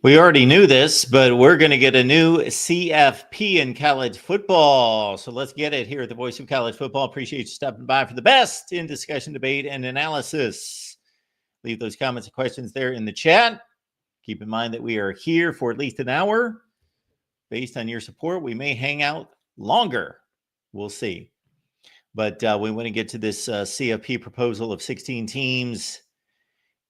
We already knew this, but we're going to get a new CFP in college football. So let's get it here at the Voice of College Football. Appreciate you stopping by for the best in discussion, debate, and analysis. Leave those comments and questions there in the chat. Keep in mind that we are here for at least an hour. Based on your support, we may hang out longer. We'll see. But we want to get to this CFP proposal of 16 teams.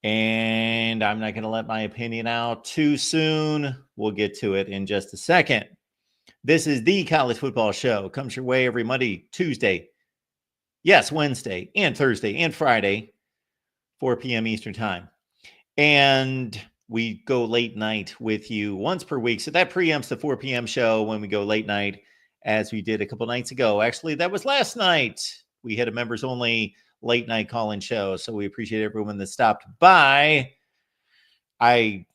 And I'm not going to let my opinion out too soon. We'll get to it in just a second. This is the College Football Show. Comes your way every Monday, Tuesday, yes, Wednesday, and Thursday, and Friday, 4 p.m. Eastern Time. And we go late night with you once per week. So that preempts the 4 p.m. show when we go late night, as we did a couple nights ago. Actually, that was last night. We had a members-only late night call-in show. So we appreciate everyone that stopped by. I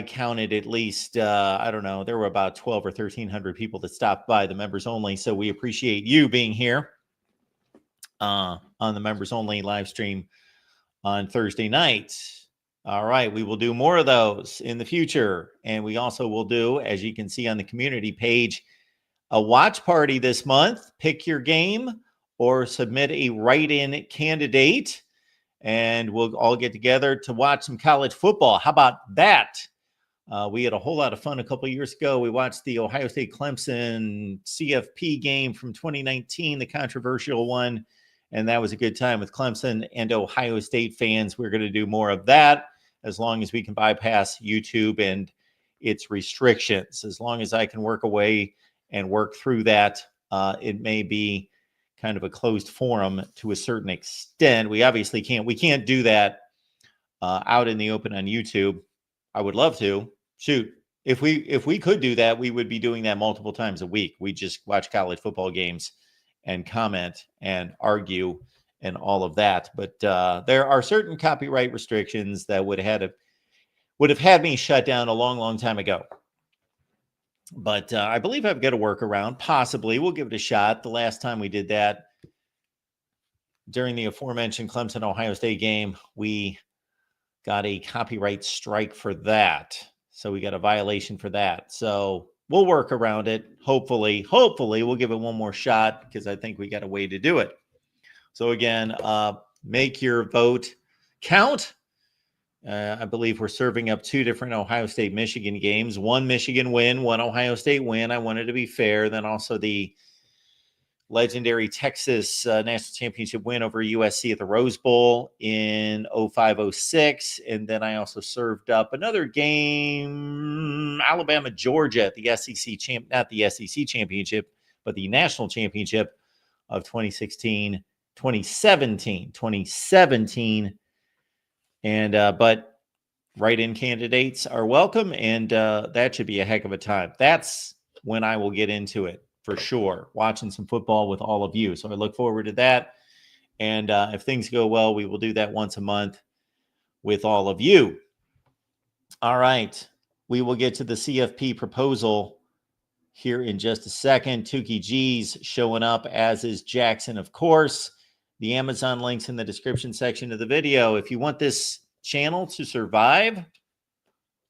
counted at least, I don't know, there were about 12 or 1,300 people that stopped by the members only. So we appreciate you being here on the members only live stream on Thursday night. All right. We will do more of those in the future. And we also will do, as you can see on the community page, a watch party this month. Pick your game or submit a write-in candidate, and we'll all get together to watch some college football. How about that? We had a whole lot of fun a couple of years ago. We watched the Ohio State Clemson CFP game from 2019, the controversial one, and that was a good time with Clemson and Ohio State fans. We're going to do more of that as long as we can bypass YouTube and its restrictions. As long as I can work away and work through that, it may be kind of a closed forum to a certain extent. We obviously can't do that out in the open on YouTube. I would love to. Shoot, if we could do that, we would be doing that multiple times a week. We just watch college football games and comment and argue and all of that. But there are certain copyright restrictions that would have had me shut down a long, long time ago. But I believe I've got a workaround. Possibly. We'll give it a shot. The last time we did that, during the aforementioned Clemson-Ohio State game, we got a copyright strike for that. So we got a violation for that. So we'll work around it. Hopefully, we'll give it one more shot because I think we got a way to do it. So again, make your vote count. I believe we're serving up two different Ohio State-Michigan games. One Michigan win, one Ohio State win. I wanted to be fair. Then also the legendary Texas national championship win over USC at the Rose Bowl in 05-06. And then I also served up another game, Alabama-Georgia at the SEC not the SEC championship, but the national championship of 2017. And but write-in candidates are welcome, and that should be a heck of a time. That's when I will get into it for sure, watching some football with all of you. So I look forward to that. And if things go well, we will do that once a month with all of you. All right. We will get to the CFP proposal here in just a second. Tukey G's showing up, as is Jackson, of course. The Amazon link's in the description section of the video. If you want this channel to survive,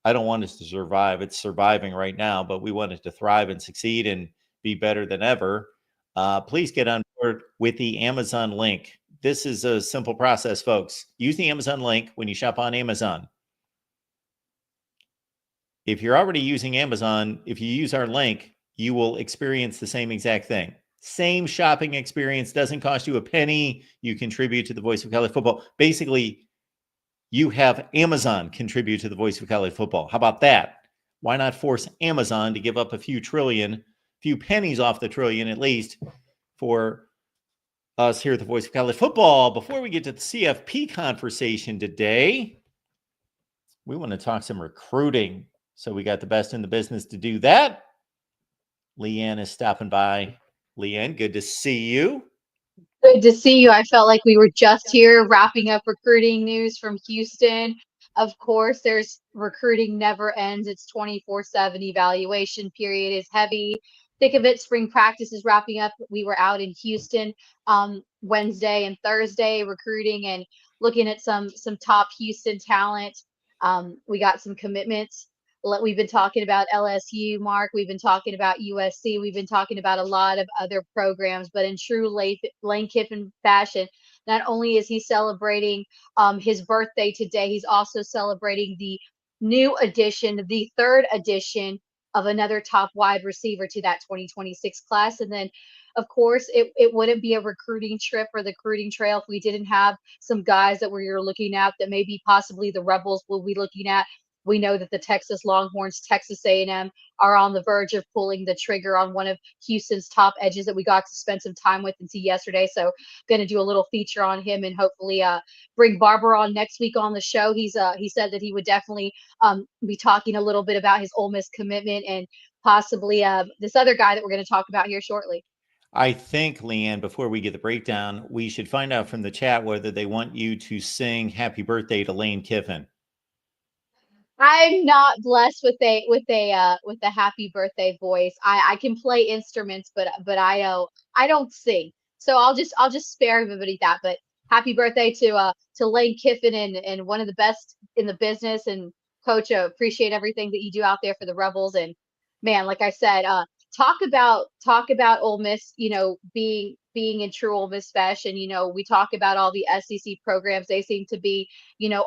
I don't want it to survive. It's surviving right now, but we want it to thrive and succeed and be better than ever. Please get on board with the Amazon link. This is a simple process, folks. Use the Amazon link when you shop on Amazon. If you're already using Amazon, if you use our link, you will experience the same exact thing. Same shopping experience, doesn't cost you a penny. You contribute to the Voice of College Football. Basically, you have Amazon contribute to the Voice of College Football. How about that? Why not force Amazon to give up a few pennies off the trillion at least for us here at the Voice of College Football? Before we get to the CFP conversation today, we want to talk some recruiting. So we got the best in the business to do that. Leanne is stopping by. Leanne, good to see you. Good to see you. I felt like we were just here wrapping up recruiting news from Houston. Of course, there's recruiting never ends. It's 24/7. Evaluation period is heavy. Thick of it. Spring practice is wrapping up. We were out in Houston Wednesday and Thursday recruiting and looking at some top Houston talent. We got some commitments we've been talking about LSU, Mark. We've been talking about USC. We've been talking about a lot of other programs, but in true Lane Kiffin fashion, not only is he celebrating his birthday today, he's also celebrating the new addition, the third addition of another top wide receiver to that 2026 class. And then, of course, it wouldn't be a recruiting trip or the recruiting trail if we didn't have some guys that we're looking at that maybe possibly the Rebels will be looking at. We know that the Texas Longhorns, Texas A&M are on the verge of pulling the trigger on one of Houston's top edges that we got to spend some time with and see yesterday. So going to do a little feature on him and hopefully bring Barber on next week on the show. He said that he would definitely be talking a little bit about his Ole Miss commitment and possibly this other guy that we're going to talk about here shortly. I think, Leanne, before we get the breakdown, we should find out from the chat whether they want you to sing happy birthday to Lane Kiffin. I'm not blessed with a happy birthday voice. I can play instruments, but I don't sing. So I'll just spare everybody that. But happy birthday to Lane Kiffin and one of the best in the business. And coach, appreciate everything that you do out there for the Rebels. And man, like I said, talk about Ole Miss, being in true Ole Miss fashion. We talk about all the SEC programs. They seem to be,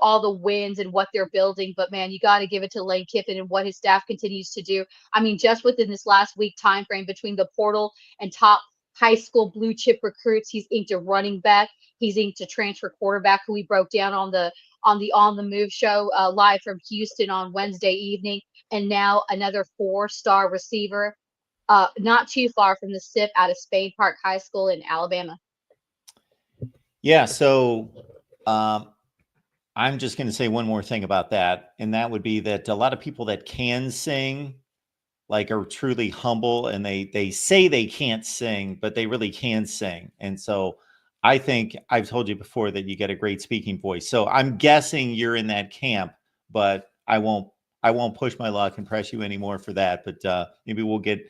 all the wins and what they're building. But man, you got to give it to Lane Kiffin and what his staff continues to do. I mean, just within this last week time frame between the portal and top high school blue chip recruits, he's inked a running back. He's inked a transfer quarterback who we broke down on the Move show live from Houston on Wednesday evening, and now another 4-star receiver. Not too far from the SIP out of Spain Park High School in Alabama. Yeah, so I'm just going to say one more thing about that, and that would be that a lot of people that can sing, like, are truly humble, and they say they can't sing, but they really can sing. And so I think I've told you before that you get a great speaking voice. So I'm guessing you're in that camp, but I won't push my luck and press you anymore for that. But maybe we'll get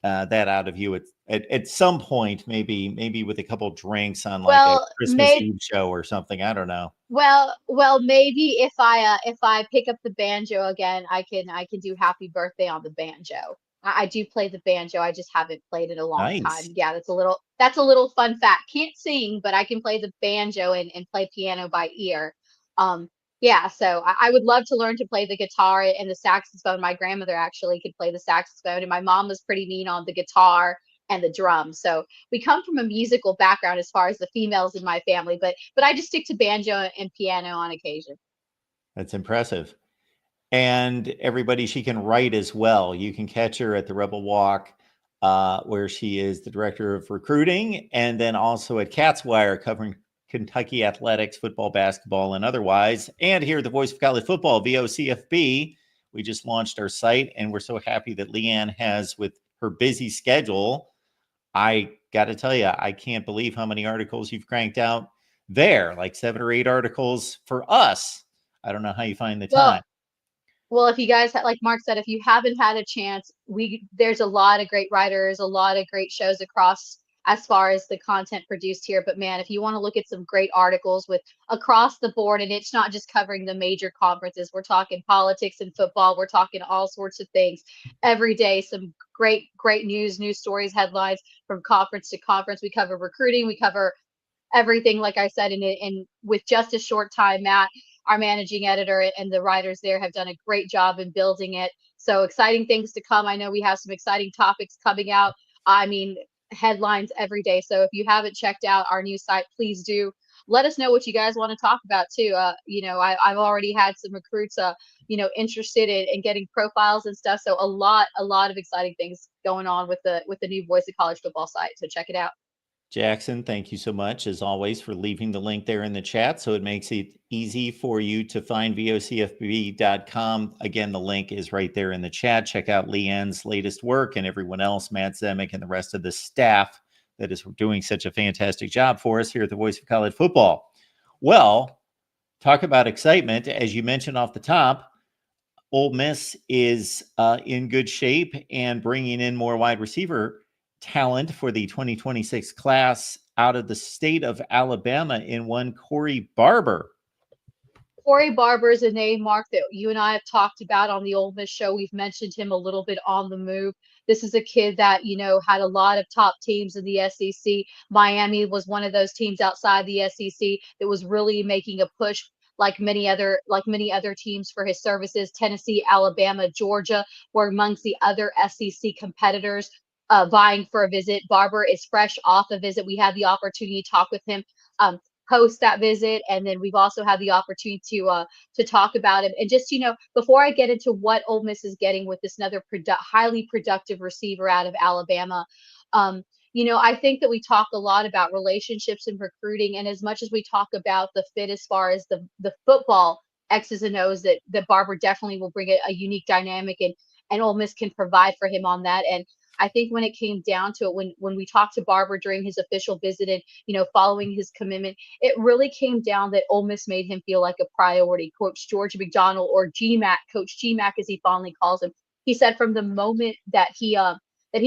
that out of you at some point, maybe with a couple drinks on like a Christmas Eve show or something. I don't know. Well, maybe if I pick up the banjo again, I can do happy birthday on the banjo. I do play the banjo. I just haven't played it a long time. Nice. Yeah, that's a little fun fact. Can't sing, but I can play the banjo and play piano by ear. Yeah, so I would love to learn to play the guitar and the saxophone. My grandmother actually could play the saxophone, and my mom was pretty mean on the guitar and the drums. So we come from a musical background as far as the females in my family, but I just stick to banjo and piano on occasion. That's impressive. And everybody, she can write as well. You can catch her at the Rebel Walk, where she is the director of recruiting, and then also at Cat's Wire covering Kentucky athletics, football, basketball, and otherwise. And here at the Voice of College Football, VOCFB, we just launched our site, and we're so happy that Leanne has, with her busy schedule, I got to tell you, I can't believe how many articles you've cranked out there, like 7 or 8 articles for us. I don't know how you find the time. Well, if you guys, like Mark said, if you haven't had a chance, there's a lot of great writers, a lot of great shows across as far as the content produced here. But man, if you want to look at some great articles with across the board, and it's not just covering the major conferences, we're talking politics and football, we're talking all sorts of things every day. Some great news stories, headlines from conference to conference. We cover recruiting, we cover everything, like I said, and with just a short time, Matt, our managing editor, and the writers there have done a great job in building it. So exciting things to come. I know we have some exciting topics coming out. I mean, headlines every day. So if you haven't checked out our new site, please do. Let us know what you guys want to talk about too. I've already had some recruits, interested in getting profiles and stuff. So a lot of exciting things going on with the new Voice of College Football site. So check it out. Jackson, thank you so much, as always, for leaving the link there in the chat, so it makes it easy for you to find vocfb.com. Again, the link is right there in the chat. Check out Leanne's latest work and everyone else, Matt Zemek and the rest of the staff that is doing such a fantastic job for us here at the Voice of College Football. Well, talk about excitement. As you mentioned off the top, Ole Miss is in good shape and bringing in more wide receiver talent for the 2026 class out of the state of Alabama in one Corey Barber. Corey Barber is a name, Mark, that you and I have talked about on the Ole Miss show. We've mentioned him a little bit on the move. This is a kid that, had a lot of top teams in the SEC. Miami was one of those teams outside the SEC that was really making a push, like many other teams, for his services. Tennessee, Alabama, Georgia were amongst the other SEC competitors vying for a visit. Barber is fresh off a visit. We had the opportunity to talk with him post that visit, and then we've also had the opportunity to talk about him. And just, before I get into what Ole Miss is getting with this another highly productive receiver out of Alabama, um, I think that we talk a lot about relationships and recruiting, and as much as we talk about the fit as far as the football X's and O's, that Barber definitely will bring a unique dynamic, and Ole Miss can provide for him on that. And I think when it came down to it, when we talked to Barber during his official visit and following his commitment, it really came down that Ole Miss made him feel like a priority. Coach George McDonald, or GMAC, Coach GMAC as he fondly calls him, he said from the moment that he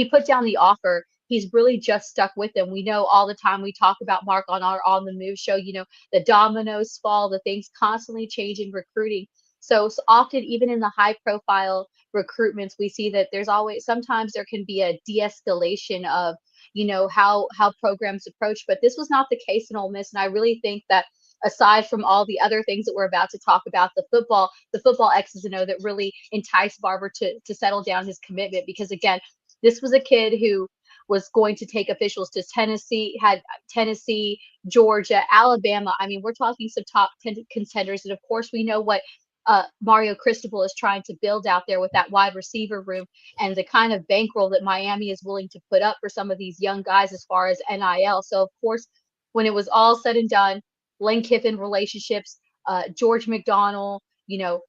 put down the offer, he's really just stuck with them. We know all the time we talk about, Mark, on our On the Move show, the dominoes fall, the things constantly change in recruiting. So often, even in the high profile recruitments, we see that sometimes there can be a de-escalation of how programs approach, but this was not the case in Ole Miss. And I really think that, aside from all the other things that we're about to talk about, the football X's and O that really enticed Barber to settle down his commitment, because again, this was a kid who was going to take officials to Tennessee, Georgia, Alabama. I mean, we're talking some top 10 contenders, and of course we know what Mario Cristobal is trying to build out there with that wide receiver room, and the kind of bankroll that Miami is willing to put up for some of these young guys as far as NIL. So of course, when it was all said and done, Lane Kiffin relationships, George McDonald,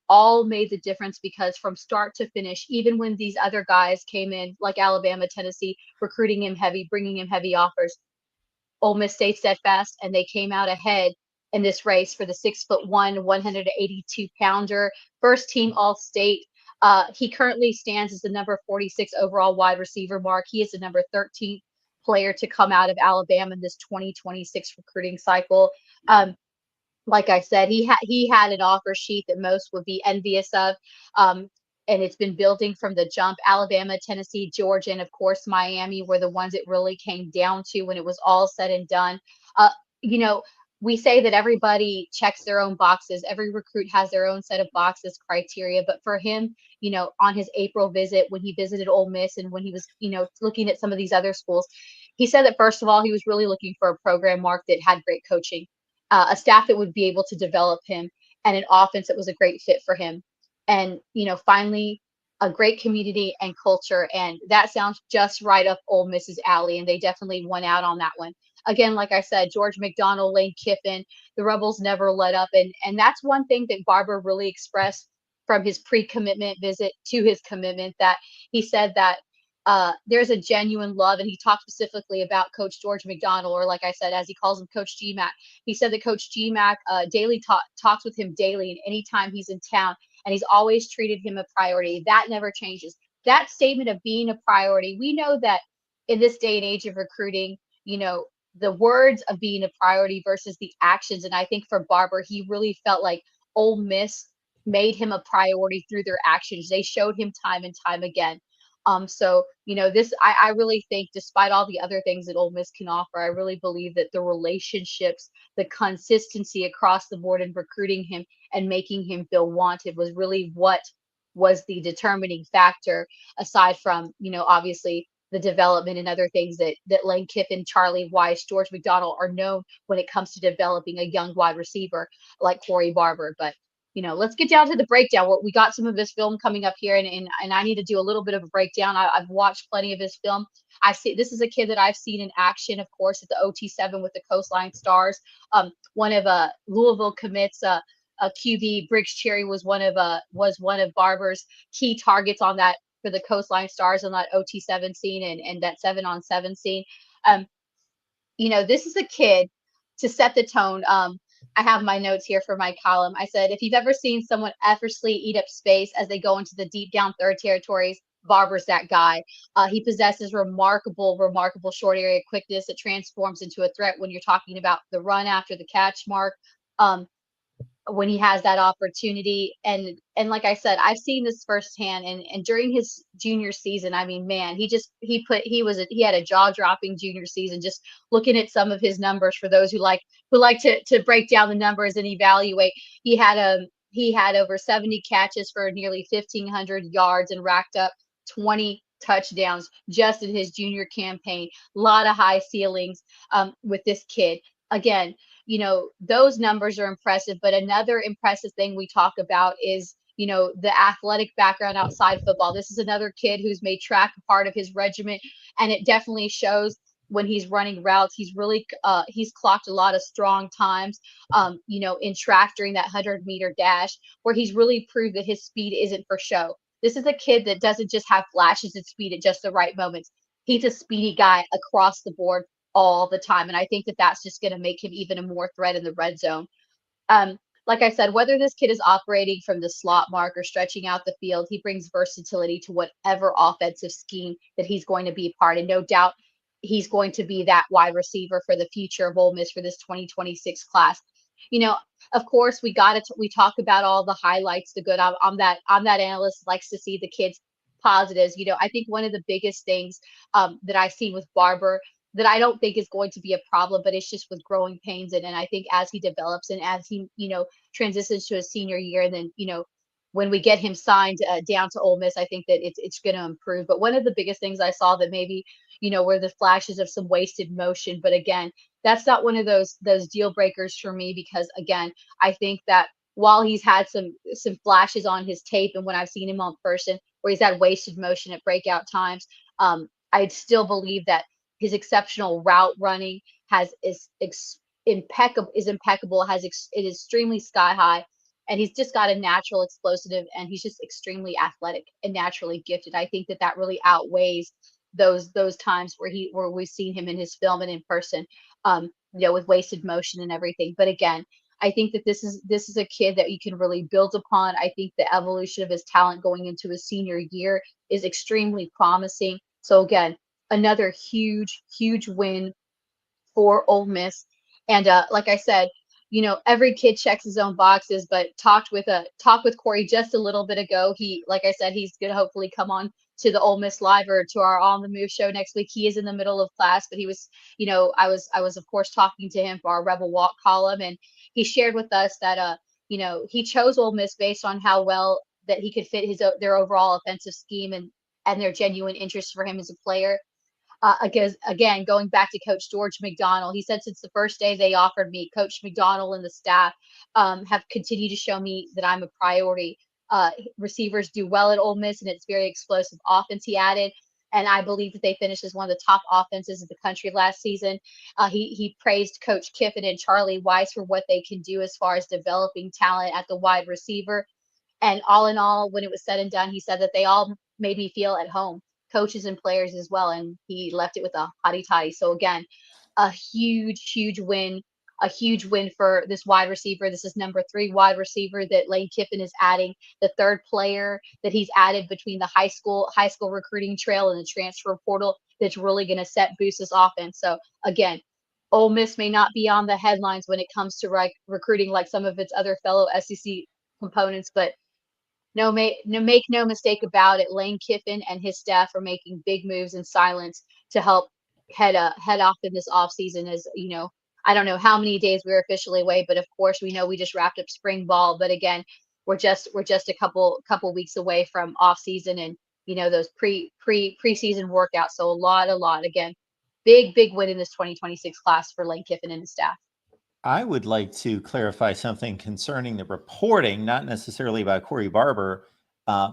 all made the difference, because from start to finish, even when these other guys came in, like Alabama, Tennessee, recruiting him heavy, bringing him heavy offers, Ole Miss stayed steadfast, and they came out ahead in this race for the 6'1", 182-pounder, first team All-State. He currently stands as the number 46 overall wide receiver, Mark. He is the number 13th player to come out of Alabama in this 2026 recruiting cycle. Like I said, he had an offer sheet that most would be envious of. And it's been building from the jump. Alabama, Tennessee, Georgia, and of course Miami were the ones it really came down to when it was all said and done. You know, we say that everybody checks their own boxes. Every recruit has their own set of boxes criteria. But for him, on his April visit, when he visited Ole Miss and when he was, looking at some of these other schools, he said that first of all, he was really looking for a program, Mark, that had great coaching, a staff that would be able to develop him, and an offense that was a great fit for him. And, finally, a great community and culture. And that sounds just right up Ole Miss's alley. And they definitely won out on that one. Again, like I said, George McDonald, Lane Kiffin, the Rebels never let up. And that's one thing that Barber really expressed from his pre-commitment visit to his commitment, that he said that there's a genuine love. And he talked specifically about Coach George McDonald, or like I said, as he calls him, Coach GMAC. He said that Coach GMAC daily talks with him daily, and anytime he's in town, and he's always treated him a priority. That never changes. That statement of being a priority, we know that in this day and age of recruiting, the words of being a priority versus the actions. And I think for Barber, he really felt like Ole Miss made him a priority through their actions. They showed him time and time again. So this, I really think, despite all the other things that Ole Miss can offer, I really believe that the relationships, the consistency across the board in recruiting him and making him feel wanted was really what was the determining factor, aside from, obviously the development and other things that Lane Kiffin, Charlie Weiss, George McDonald are known when it comes to developing a young wide receiver like Corey Barber. But let's get down to the breakdown. We got some of his film coming up here, and I need to do a little bit of a breakdown. I've watched plenty of his film. I see this is a kid that I've seen in action, of course, at the OT7 with the Coastline Stars. One of Louisville commits, QB Briggs Cherry was one of Barber's key targets on that, for the Coastline Stars, on that OT7 scene and that 7-on-7 scene. This is a kid to set the tone. I have my notes here for my column. I said, if you've ever seen someone effortlessly eat up space as they go into the deep down third territories, Barber's that guy. He possesses remarkable short area quickness that transforms into a threat when you're talking about the run after the catch, Mark. when he has that opportunity. And like I said, I've seen this firsthand. And during his junior season, I mean, man, he had a jaw dropping junior season. Just looking at some of his numbers for those who like to break down the numbers and evaluate. He had over 70 catches for nearly 1,500 yards and racked up 20 touchdowns just in his junior campaign. A lot of high ceilings with this kid. Again, those numbers are impressive, but another impressive thing we talk about is, the athletic background outside football. This is another kid who's made track a part of his regiment, and it definitely shows when he's running routes. He's clocked a lot of strong times, in track during that 100-meter dash, where he's really proved that his speed isn't for show. This is a kid that doesn't just have flashes of speed at just the right moments. He's a speedy guy across the board all the time. And I think that that's just going to make him even a more threat in the red zone. Like I said, whether this kid is operating from the slot mark or stretching out the field, he brings versatility to whatever offensive scheme that he's going to be a part. And no doubt he's going to be that wide receiver for the future of Ole Miss for this 2026 class. Of course, we talk about all the highlights, the good. I'm that analyst likes to see the kids positives. I think one of the biggest things that I see with Barber that I don't think is going to be a problem, but it's just with growing pains. And I think as he develops and as he, transitions to his senior year, and then, when we get him signed down to Ole Miss, I think that it's going to improve. But one of the biggest things I saw that maybe, were the flashes of some wasted motion. But again, that's not one of those deal breakers for me, because again, I think that while he's had some flashes on his tape, and when I've seen him on person where he's had wasted motion at breakout times, I still believe that his exceptional route running is impeccable. It is extremely sky high, and he's just got a natural explosive, and he's just extremely athletic and naturally gifted. I think that really outweighs those times where we've seen him in his film and in person, with wasted motion and everything. But again, I think that this is a kid that you can really build upon. I think the evolution of his talent going into his senior year is extremely promising. So again, another huge win for Ole Miss. And like I said, every kid checks his own boxes. But talked with Corey just a little bit ago. Like I said, he's gonna hopefully come on to the Ole Miss Live or to our On the Move show next week. He is in the middle of class, but he was, I was of course talking to him for our Rebel Walk column, and he shared with us that he chose Ole Miss based on how well that he could fit their overall offensive scheme and their genuine interest for him as a player. Again, going back to Coach George McDonald, he said since the first day they offered me, Coach McDonald and the staff have continued to show me that I'm a priority. Receivers do well at Ole Miss, and it's very explosive offense, he added. And I believe that they finished as one of the top offenses in the country last season. He praised Coach Kiffin and Charlie Weiss for what they can do as far as developing talent at the wide receiver. And all in all, when it was said and done, he said that they all made me feel at home, coaches and players as well. And he left it with a hotty toddy. So again, a huge win for this wide receiver. This is number 3 wide receiver that Lane Kiffin is adding, the third player that he's added between the high school recruiting trail and the transfer portal that's really going to boost this offense. So again, Ole Miss may not be on the headlines when it comes to recruiting like some of its other fellow SEC components, but make no mistake about it. Lane Kiffin and his staff are making big moves in silence to help head off in this off season. As I don't know how many days we're officially away, but of course we know we just wrapped up spring ball. But again, we're just a couple weeks away from off season and those preseason workouts. So a lot again, big win in this 2026 class for Lane Kiffin and his staff. I would like to clarify something concerning the reporting, not necessarily about Corey Barber,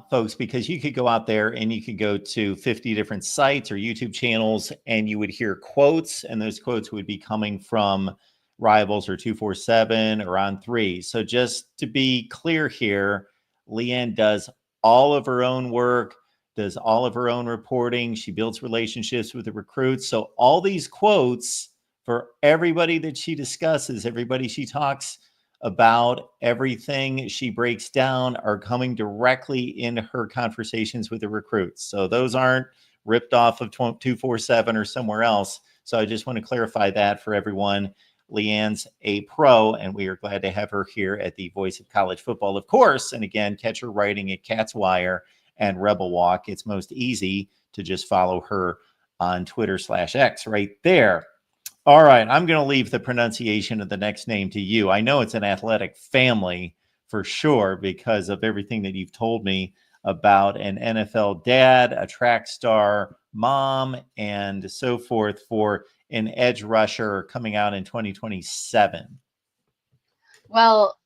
folks, because you could go out there and you could go to 50 different sites or YouTube channels and you would hear quotes, and those quotes would be coming from Rivals or 247 or On 3. So just to be clear here, Leanne does all of her own work, does all of her own reporting. She builds relationships with the recruits. So all these quotes for everybody that she discusses, everybody she talks about, everything she breaks down are coming directly in her conversations with the recruits. So those aren't ripped off of 247 or somewhere else. So I just want to clarify that for everyone. Leanne's a pro, and we are glad to have her here at the Voice of College Football, of course. And again, catch her writing at Cat's Wire and Rebel Walk. It's most easy to just follow her on Twitter/X right there. All right, I'm going to leave the pronunciation of the next name to you. I know it's an athletic family for sure because of everything that you've told me about an NFL dad, a track star mom, and so forth for an edge rusher coming out in 2027. Well,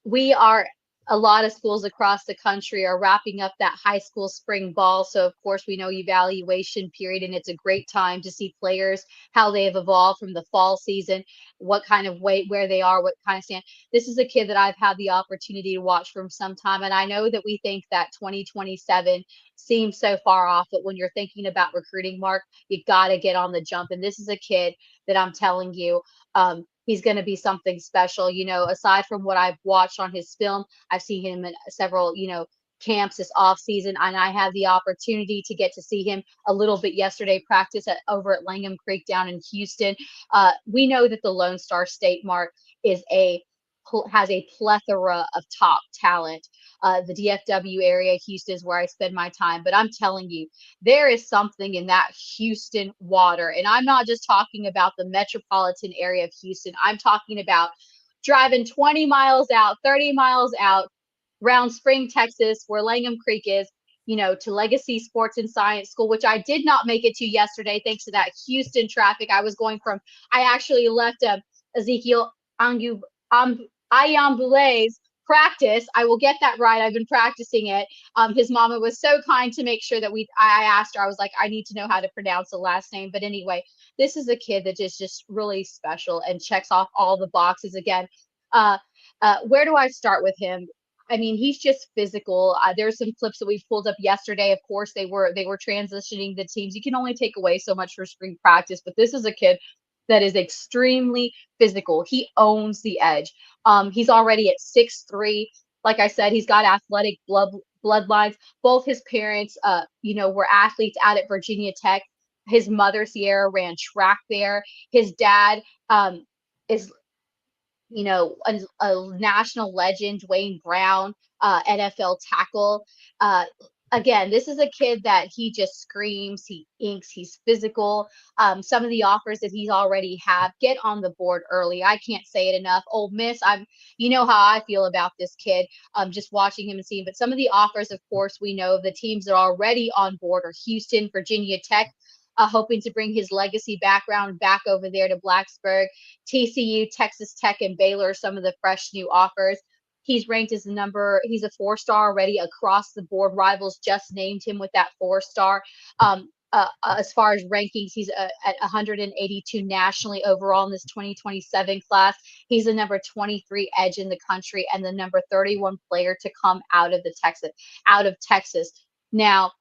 a lot of schools across the country are wrapping up that high school spring ball. So, of course, we know evaluation period, and it's a great time to see players, how they have evolved from the fall season, what kind of weight, where they are, what kind of stand. This is a kid that I've had the opportunity to watch from some time. And I know that we think that 2027 seems so far off, but when you're thinking about recruiting, Mark, you got to get on the jump. And this is a kid that I'm telling you, he's going to be something special. Aside from what I've watched on his film, I've seen him in several, camps this off season, and I had the opportunity to get to see him a little bit yesterday practice over at Langham Creek down in Houston. We know that the Lone Star State, Mark, has a plethora of top talent. The DFW area, Houston, is where I spend my time. But I'm telling you, there is something in that Houston water. And I'm not just talking about the metropolitan area of Houston. I'm talking about driving 20 miles out, 30 miles out, around Spring, Texas, where Langham Creek is, to Legacy Sports and Science School, which I did not make it to yesterday thanks to that Houston traffic. I actually left Ezekiel Ayambile's practice. I will get that right. I've been practicing it. His mama was so kind to make sure that I asked her, I was like, I need to know how to pronounce the last name. But anyway, this is a kid that is just really special and checks off all the boxes again. Where do I start with him? I mean, he's just physical. There's some clips that we pulled up yesterday. Of course, they were transitioning the teams. You can only take away so much for spring practice, but this is a kid that is extremely physical. He owns the edge. He's already at 6'3". Like I said, he's got athletic bloodlines. Both his parents, were athletes out at Virginia Tech. His mother, Sierra, ran track there. His dad is a national legend, Wayne Brown, NFL tackle. Again, this is a kid that he just screams, he inks, he's physical. Some of the offers that he's already have, get on the board early. I can't say it enough. Ole Miss, you know how I feel about this kid, just watching him and seeing. But some of the offers, of course, we know the teams that are already on board are Houston, Virginia Tech, hoping to bring his legacy background back over there to Blacksburg. TCU, Texas Tech, and Baylor, some of the fresh new offers. He's ranked he's a 4-star already across the board. Rivals just named him with that 4-star. As far as rankings, he's at 182 nationally overall in this 2027 class. He's the number 23 edge in the country and the number 31 player to come out of Texas. Now,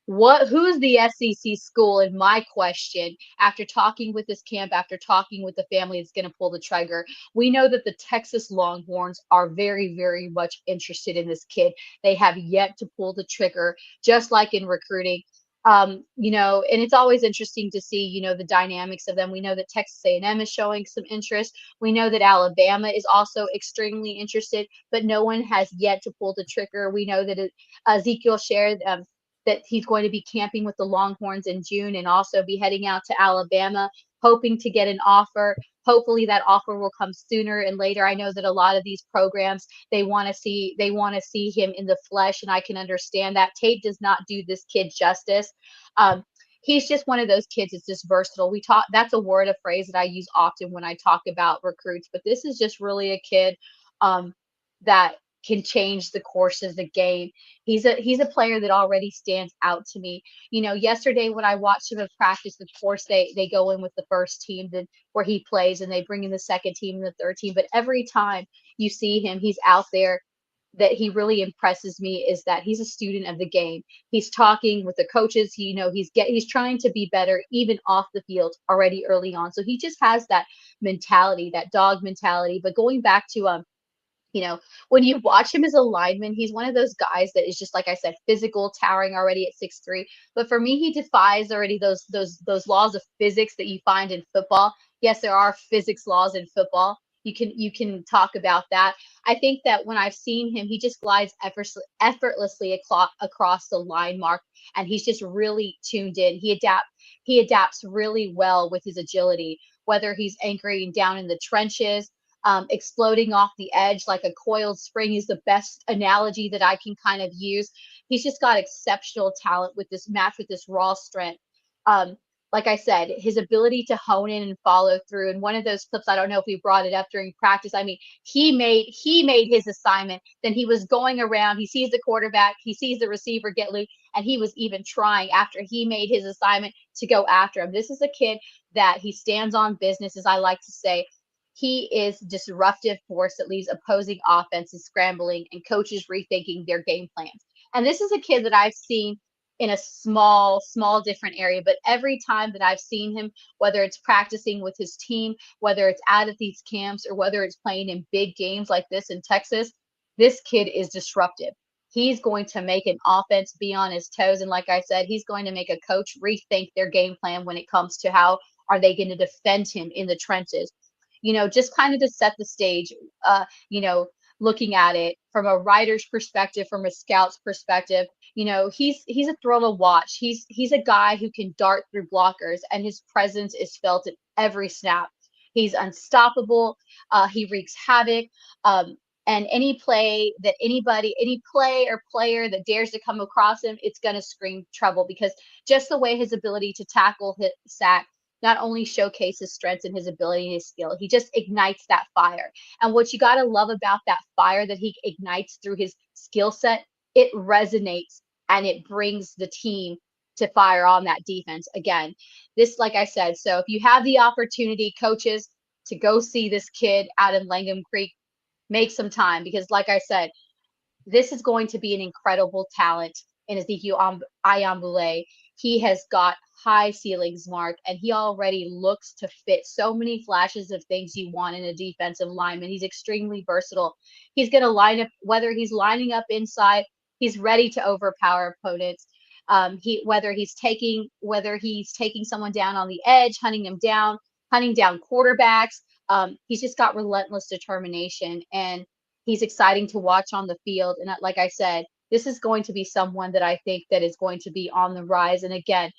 who's the SEC school? And my question, after talking with this camp, after talking with the family, is going to pull the trigger. We know that the Texas Longhorns are very, very much interested in this kid. They have yet to pull the trigger, just like in recruiting. And it's always interesting to see, the dynamics of them. We know that Texas A&M is showing some interest. We know that Alabama is also extremely interested, but no one has yet to pull the trigger. We know that Ezekiel shared that he's going to be camping with the Longhorns in June and also be heading out to Alabama, hoping to get an offer. Hopefully that offer will come sooner and later. I know that a lot of these programs, they want to see him in the flesh, and I can understand that. Tape does not do this kid justice. He's just one of those kids that's just versatile. That's a phrase that I use often when I talk about recruits, but this is just really a kid that can change the course of the game. He's a player that already stands out to me. Yesterday when I watched him in practice, of course they go in with the first team where he plays, and they bring in the second team and the third team. But every time you see him, he's out there. That he really impresses me is that he's a student of the game. He's talking with the coaches. He's trying to be better even off the field already early on. So he just has that mentality, that dog mentality. But going back to when you watch him as a lineman, he's one of those guys that is just, like I said, physical, towering already at 6'3". But for me, he defies already those laws of physics that you find in football. Yes, there are physics laws in football. you can talk about that. I think that when I've seen him, he just glides effortlessly across the line mark, and he's just really tuned in. He adapts really well with his agility, whether he's anchoring down in the trenches, exploding off the edge like a coiled spring is the best analogy that I can kind of use. He's just got exceptional talent with this match, with this raw strength. Um, like I said, his ability to hone in and follow through. And one of those clips, I don't know if we brought it up during practice. I mean, he made his assignment. Then he was going around. He sees the quarterback. He sees the receiver get loose, and he was even trying after he made his assignment to go after him. This is a kid that he stands on business, as I like to say. He is disruptive force that leaves opposing offenses scrambling and coaches rethinking their game plans. And this is a kid that I've seen in a small different area, but every time that I've seen him, whether it's practicing with his team, whether it's out at these camps, or whether it's playing in big games like this in Texas, this kid is disruptive. He's going to make an offense be on his toes, and like I said, he's going to make a coach rethink their game plan when it comes to how are they going to defend him in the trenches. Just kind of to set the stage, you know, looking at it from a writer's perspective, from a scout's perspective, he's a thrill to watch. He's a guy who can dart through blockers, and his presence is felt at every snap. He's unstoppable. He wreaks havoc. And any play or player that dares to come across him, it's going to scream trouble, because just the way his ability to tackle, hit, sack, not only showcase his strengths and his ability and his skill, he just ignites that fire. And what you got to love about that fire that he ignites through his skill set, it resonates and it brings the team to fire on that defense. Again, this, like I said, so if you have the opportunity, coaches, to go see this kid out in Langham Creek, make some time, because like I said, this is going to be an incredible talent in Ezekiel Ayangbile. He has got high ceilings, Mark, and he already looks to fit so many flashes of things you want in a defensive lineman. He's extremely versatile. He's going to line up, whether he's lining up inside, he's ready to overpower opponents. Whether he's taking someone down on the edge, hunting down quarterbacks. He's just got relentless determination, and he's exciting to watch on the field. And like I said, this is going to be someone that I think that is going to be on the rise. And again,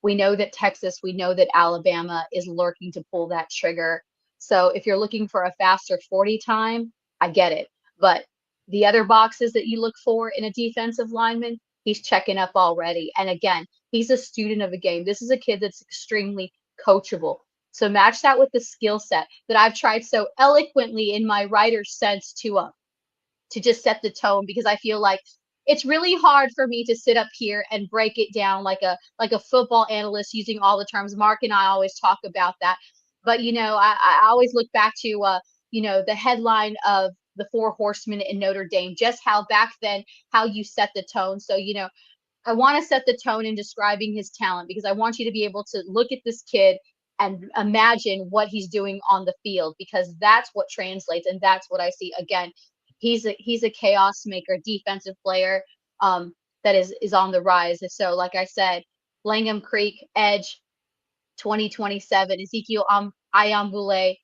we know that Texas, we know that Alabama is lurking to pull that trigger. So if you're looking for a faster 40 time, I get it. But the other boxes that you look for in a defensive lineman, he's checking up already. And again, he's a student of the game. This is a kid that's extremely coachable. So match that with the skill set that I've tried so eloquently in my writer's sense to just set the tone, because I feel like it's really hard for me to sit up here and break it down like a football analyst using all the terms. Mark and I always talk about that. But I always look back to the headline of the Four Horsemen in Notre Dame, just how back then how you set the tone. So I want to set the tone in describing his talent, because I want you to be able to look at this kid and imagine what he's doing on the field, because that's what translates, and that's what I see. Again, he's a chaos maker, defensive player that is on the rise. And so, like I said, Langham Creek Edge 2027, Ezekiel Ayangbile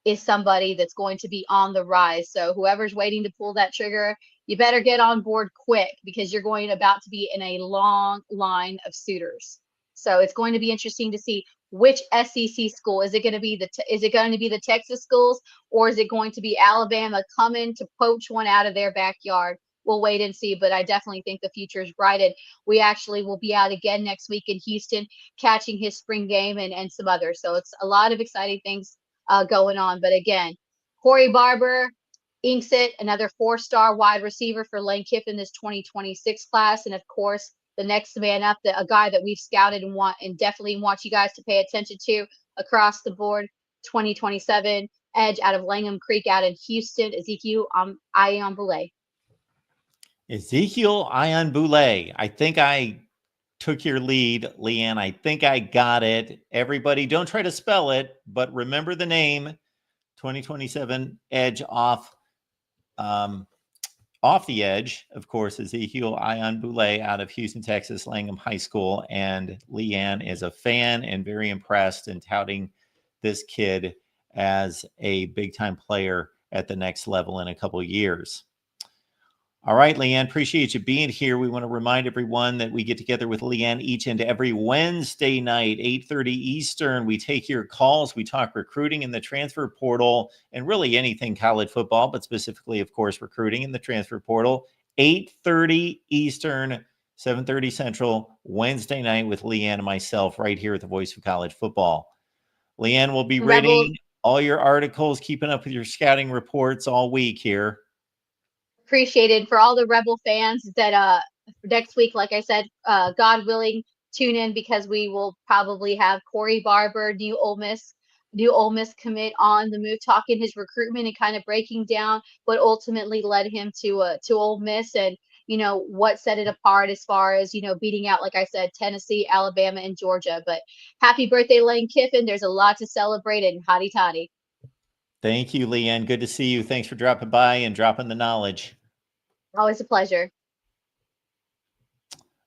is somebody that's going to be on the rise. So whoever's waiting to pull that trigger, you better get on board quick, because you're about to be in a long line of suitors. So it's going to be interesting to see which SEC school is it going to be. Is it going to be the Texas schools, or is it going to be Alabama coming to poach one out of their backyard? We'll wait and see, but I definitely think the future is bright. And we actually will be out again next week in Houston, catching his spring game and some others. So it's a lot of exciting things going on. But again, Corey Barber inks it, another 4-star wide receiver for Lane Kiffin this 2026 class. And of course, the next man up, a guy that we've scouted and definitely want you guys to pay attention to across the board, 2027 edge out of Langham Creek out in Houston, Ezekiel Ayangbile. Ezekiel Ayangbile. I think I took your lead, Leanne. I think I got it. Everybody, don't try to spell it, but remember the name. 2027 edge off the edge, of course, Ezekiel Ayangbile out of Houston, Texas, Langham High School. And Leanne is a fan and very impressed and touting this kid as a big-time player at the next level in a couple of years. All right, Leanne, appreciate you being here. We want to remind everyone that we get together with Leanne each and every Wednesday night, 8:30 Eastern. We take your calls. We talk recruiting in the transfer portal and really anything college football, but specifically, of course, recruiting in the transfer portal. 8:30 Eastern, 7:30 Central, Wednesday night with Leanne and myself right here at the Voice of College Football. Leanne will be reading all your articles, keeping up with your scouting reports all week here. Appreciated for all the Rebel fans that next week, like I said, God willing, tune in because we will probably have Corey Barber, new Ole Miss commit on the move, talking his recruitment and kind of breaking down what ultimately led him to Ole Miss and what set it apart as far as beating out, like I said, Tennessee, Alabama, and Georgia. But happy birthday, Lane Kiffin! There's a lot to celebrate, and hotty toddy. Thank you, Leanne. Good to see you. Thanks for dropping by and dropping the knowledge. Always a pleasure.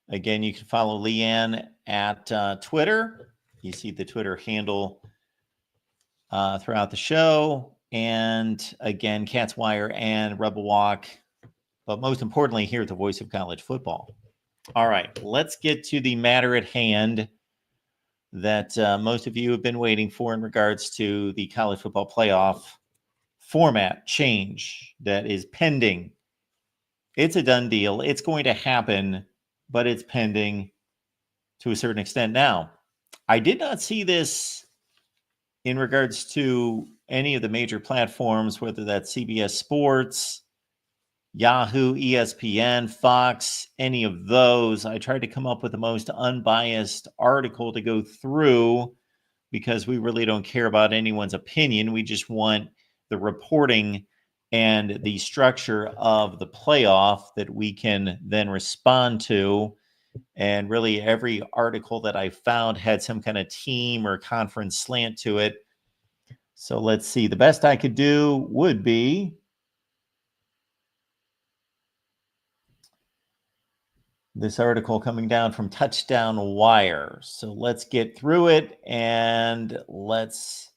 Again, you can follow Leanne at Twitter. You see the Twitter handle throughout the show. And again, Cat's Wire and Rebel Walk. But most importantly, here at the Voice of College Football. All right, let's get to the matter at hand that most of you have been waiting for in regards to the college football playoff format change that is pending. It's a done deal. It's going to happen, but it's pending to a certain extent. Now, I did not see this in regards to any of the major platforms, whether that's CBS Sports, Yahoo, ESPN, Fox, any of those. I tried to come up with the most unbiased article to go through because we really don't care about anyone's opinion. We just want the reporting and the structure of the playoff that we can then respond to. And really every article that I found had some kind of team or conference slant to it. So let's see. The best I could do would be this article coming down from Touchdown Wire. So let's get through it and let's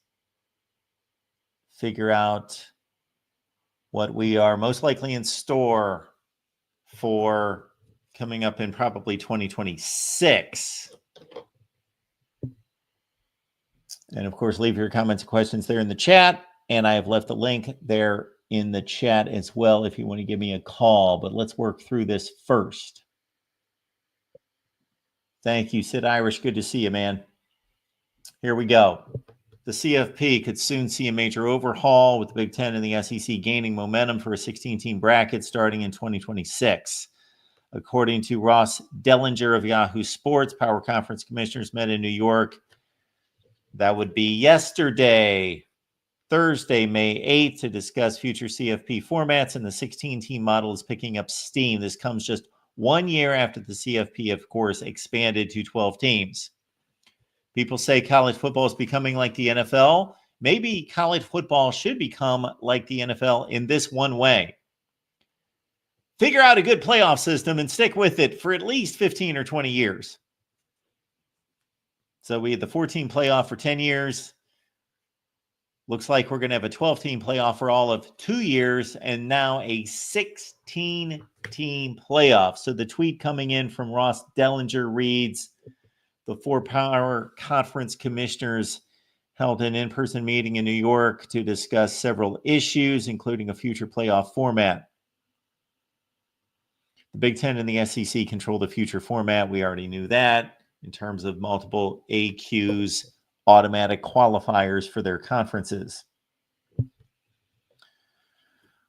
figure out what we are most likely in store for coming up in probably 2026. And of course, leave your comments and questions there in the chat. And I have left a link there in the chat as well if you want to give me a call. But let's work through this first. Thank you, Sid Irish. Good to see you, man. Here we go. The CFP could soon see a major overhaul, with the Big Ten and the SEC gaining momentum for a 16-team bracket starting in 2026. According to Ross Dellinger of Yahoo Sports, Power Conference commissioners met in New York. That would be yesterday, Thursday, May 8th, to discuss future CFP formats, and the 16-team model is picking up steam. This comes just 1 year after the CFP, of course, expanded to 12 teams. People say college football is becoming like the NFL. Maybe college football should become like the NFL in this one way. Figure out a good playoff system and stick with it for at least 15 or 20 years. So we had the 14 playoff for 10 years. Looks like we're going to have a 12-team playoff for all of 2 years, and now a 16-team playoff. So the tweet coming in from Ross Dellinger reads, the 4 Power Conference commissioners held an in-person meeting in New York to discuss several issues, including a future playoff format. The Big Ten and the SEC control the future format. We already knew that in terms of multiple AQs, automatic qualifiers for their conferences.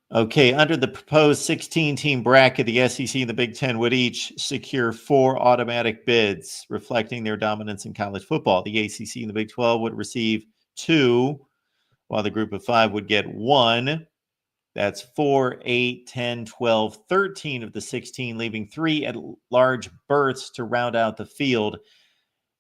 Okay, under the proposed 16-team bracket, the SEC and the Big Ten would each secure 4 automatic bids, reflecting their dominance in college football. The ACC and the Big 12 would receive 2, while the group of 5 would get 1. That's 4, 8, 10, 12, 13 of the 16, leaving 3 at-large berths to round out the field.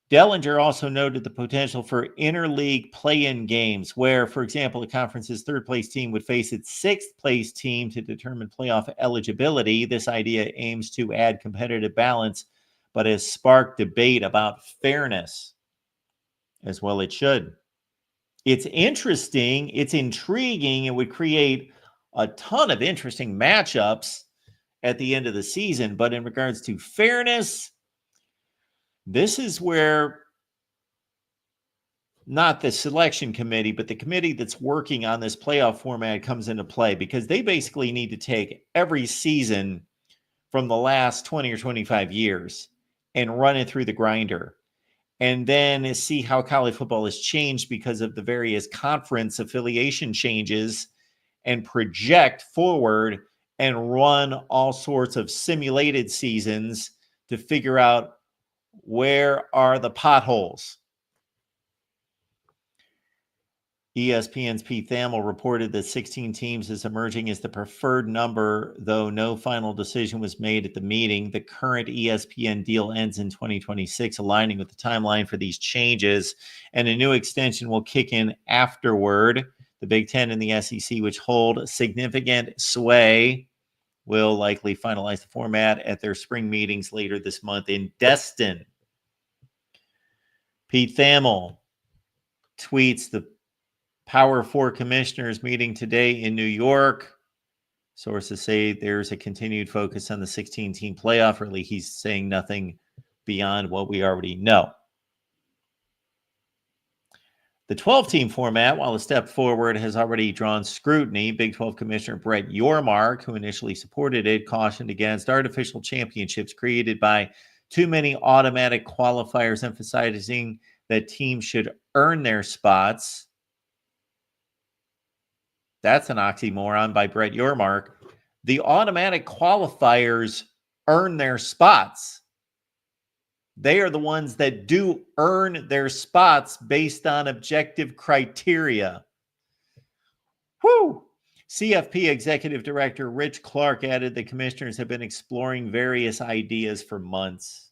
Dellinger also noted the potential for interleague play-in games where, for example, a conference's third-place team would face its sixth-place team to determine playoff eligibility. This idea aims to add competitive balance, but has sparked debate about fairness. As well it should. It's interesting. It's intriguing. It would create a ton of interesting matchups at the end of the season. But in regards to fairness, this is where not the selection committee, but the committee that's working on this playoff format comes into play, because they basically need to take every season from the last 20 or 25 years and run it through the grinder, and then see how college football has changed because of the various conference affiliation changes, and project forward and run all sorts of simulated seasons to figure out where are the potholes. ESPN's Pete Thamel reported that 16 teams is emerging as the preferred number, though no final decision was made at the meeting. The current ESPN deal ends in 2026, aligning with the timeline for these changes, and a new extension will kick in afterward. The Big Ten and the SEC, which hold significant sway, will likely finalize the format at their spring meetings later this month in Destin. Pete Thamel tweets, the Power Four commissioners meeting today in New York. Sources say there's a continued focus on the 16-team playoff. Really, he's saying nothing beyond what we already know. The 12-team format, while a step forward, has already drawn scrutiny. Big 12 Commissioner Brett Yormark, who initially supported it, cautioned against artificial championships created by too many automatic qualifiers, emphasizing that teams should earn their spots. That's an oxymoron by Brett Yormark. The automatic qualifiers earn their spots. They are the ones that do earn their spots based on objective criteria. Whew! CFP Executive Director Rich Clark added the commissioners have been exploring various ideas for months.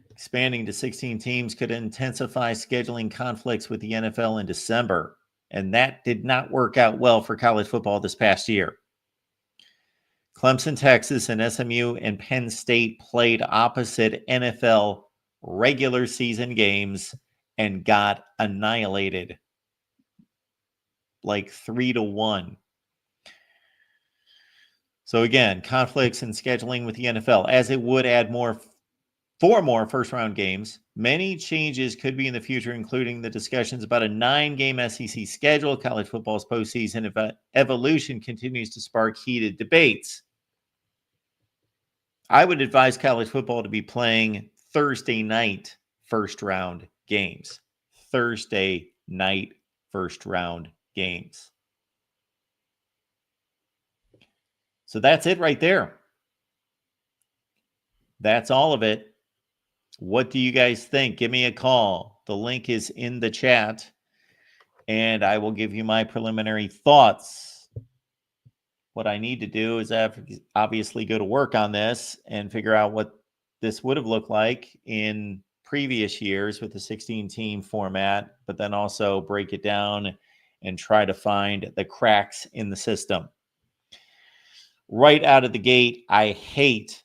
Expanding to 16 teams could intensify scheduling conflicts with the NFL in December, and that did not work out well for college football this past year. Clemson, Texas, and SMU and Penn State played opposite NFL regular season games and got annihilated, like 3-1. So again, conflicts in scheduling with the NFL, as it would add four more first-round games. Many changes could be in the future, including the discussions about a 9-game SEC schedule. College football's postseason evolution continues to spark heated debates. I would advise college football to be playing Thursday night first-round games. Thursday night first-round games. So that's it right there. That's all of it. What do you guys think? Give me a call. The link is in the chat, and I will give you my preliminary thoughts. What I need to do is obviously go to work on this and figure out what this would have looked like in previous years with the 16-team format, but then also break it down and try to find the cracks in the system. Right out of the gate, I hate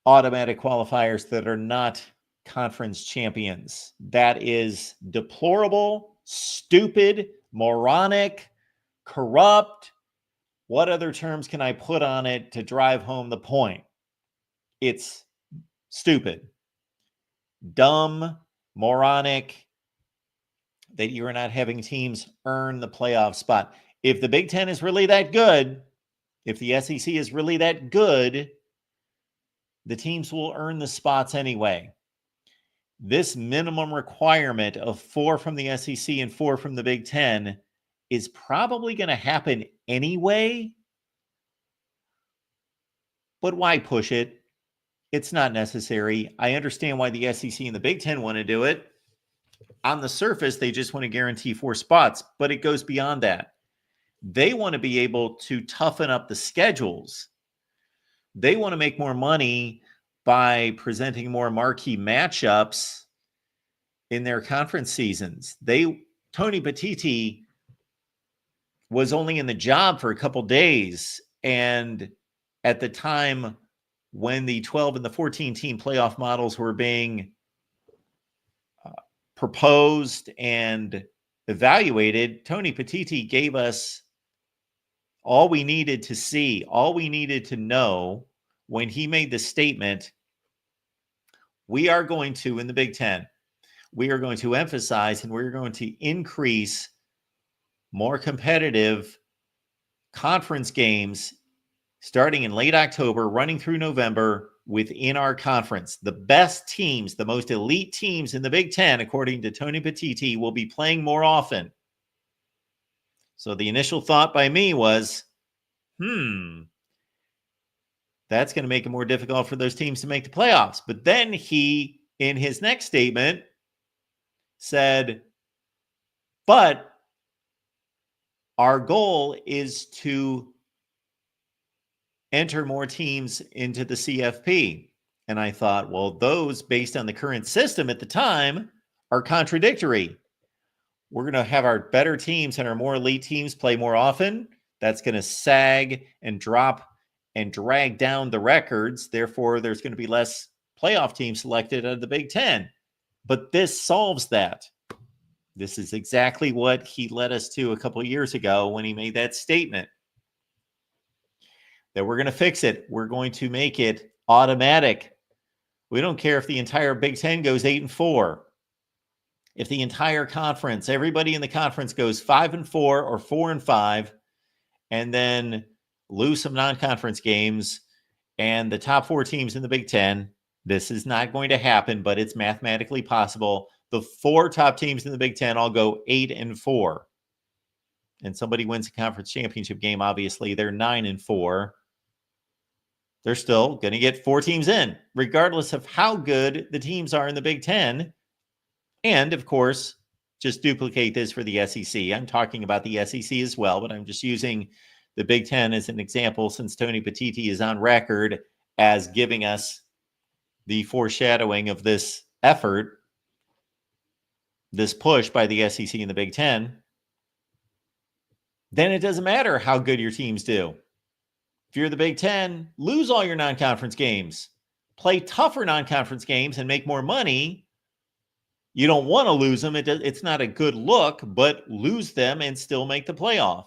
automatic qualifiers that are not conference champions. That is deplorable, stupid, moronic, corrupt. What other terms can I put on it to drive home the point? It's stupid, dumb, moronic, that you're not having teams earn the playoff spot. If the Big Ten is really that good, if the SEC is really that good, the teams will earn the spots anyway. This minimum requirement of 4 from the SEC and 4 from the Big Ten is probably going to happen anyway. But why push it? It's not necessary. I understand why the SEC and the Big Ten want to do it. On the surface, they just want to guarantee 4 spots, but it goes beyond that. They want to be able to toughen up the schedules. They want to make more money by presenting more marquee matchups in their conference seasons. Tony Petitti was only in the job for a couple days, and at the time when the 12 and the 14 team playoff models were being proposed and evaluated, Tony Petitti gave us all we needed to see, all we needed to know when he made the statement, we are going to, in the Big Ten, we are going to emphasize and we're going to increase more competitive conference games starting in late October, running through November within our conference. The best teams, the most elite teams in the Big Ten, according to Tony Petitti, will be playing more often. So the initial thought by me was, that's going to make it more difficult for those teams to make the playoffs. But then he, in his next statement, said, but our goal is to enter more teams into the CFP. And I thought, well, those, based on the current system at the time, are contradictory. We're going to have our better teams and our more elite teams play more often. That's going to sag and drop and drag down the records. Therefore, there's going to be less playoff teams selected out of the Big Ten. But this solves that. This is exactly what he led us to a couple of years ago when he made that statement. That we're going to fix it. We're going to make it automatic. We don't care if the entire Big Ten goes 8-4. If the entire conference, everybody in the conference goes 5-4 or 4-5, and then lose some non-conference games, and the top 4 teams in the Big Ten, this is not going to happen, but it's mathematically possible. The 4 top teams in the Big Ten all go 8-4. And somebody wins a conference championship game, obviously, they're 9-4. They're still going to get 4 teams in, regardless of how good the teams are in the Big Ten. And, of course, just duplicate this for the SEC. I'm talking about the SEC as well, but I'm just using the Big Ten as an example since Tony Petitti is on record as giving us the foreshadowing of this effort, this push by the SEC and the Big Ten. Then it doesn't matter how good your teams do. If you're the Big Ten, lose all your non-conference games. Play tougher non-conference games and make more money. You don't want to lose them. It's not a good look, but lose them and still make the playoff.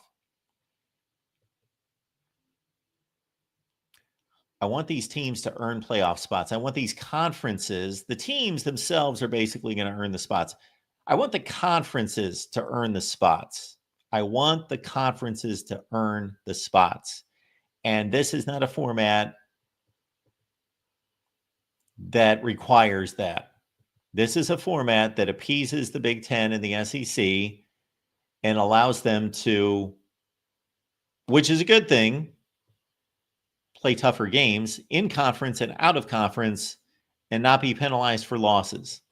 I want these teams to earn playoff spots. I want these conferences, the teams themselves are basically going to earn the spots. I want the conferences to earn the spots. I want the conferences to earn the spots. And this is not a format that requires that. This is a format that appeases the Big Ten and the SEC and allows them to, which is a good thing, play tougher games in conference and out of conference and not be penalized for losses.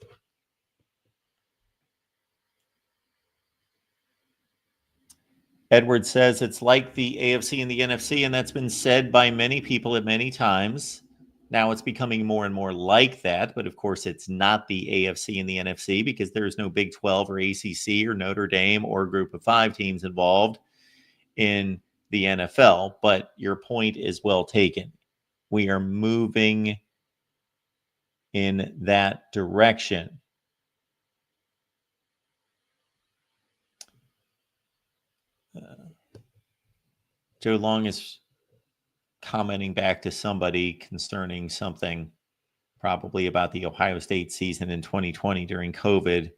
Edward says it's like the AFC and the NFC, and that's been said by many people at many times. Now it's becoming more and more like that, but of course it's not the AFC and the NFC because there's no Big 12 or ACC or Notre Dame or Group of 5 teams involved in the NFL. But your point is well taken. We are moving in that direction. Joe Long is commenting back to somebody concerning something probably about the Ohio State season in 2020 during COVID.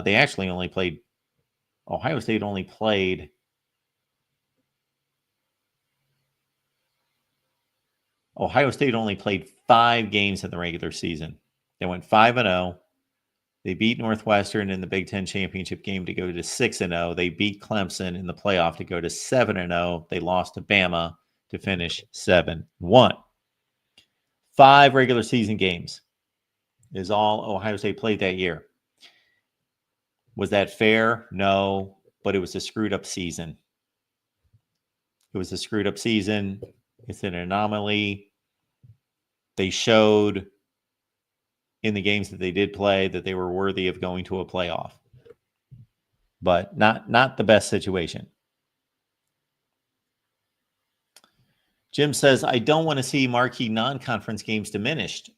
They actually only played, Ohio State only played Ohio State only played 5 games in the regular season. They went 5-0. They beat Northwestern in the Big Ten championship game to go to 6-0. They beat Clemson in the playoff to go to 7-0. They lost to Bama to finish 7-1. 5 regular season games is all Ohio State played that year. Was that fair? No, but it was a screwed up season. It was a screwed up season. It's an anomaly. They showed in the games that they did play that they were worthy of going to a playoff, but not the best situation. Jim says, I don't want to see marquee non-conference games diminished.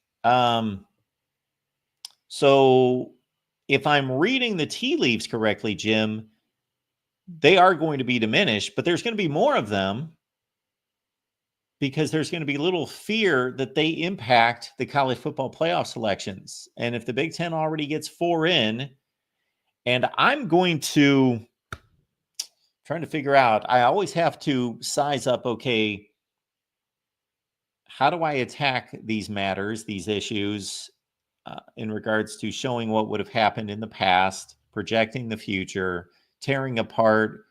So if I'm reading the tea leaves correctly, Jim, they are going to be diminished, but there's going to be more of them because there's going to be little fear that they impact the college football playoff selections. And if the Big Ten already gets 4 in, and I'm going to trying to figure out, I always have to size up, okay, how do I attack these matters, these issues, in regards to showing what would have happened in the past, projecting the future, tearing apart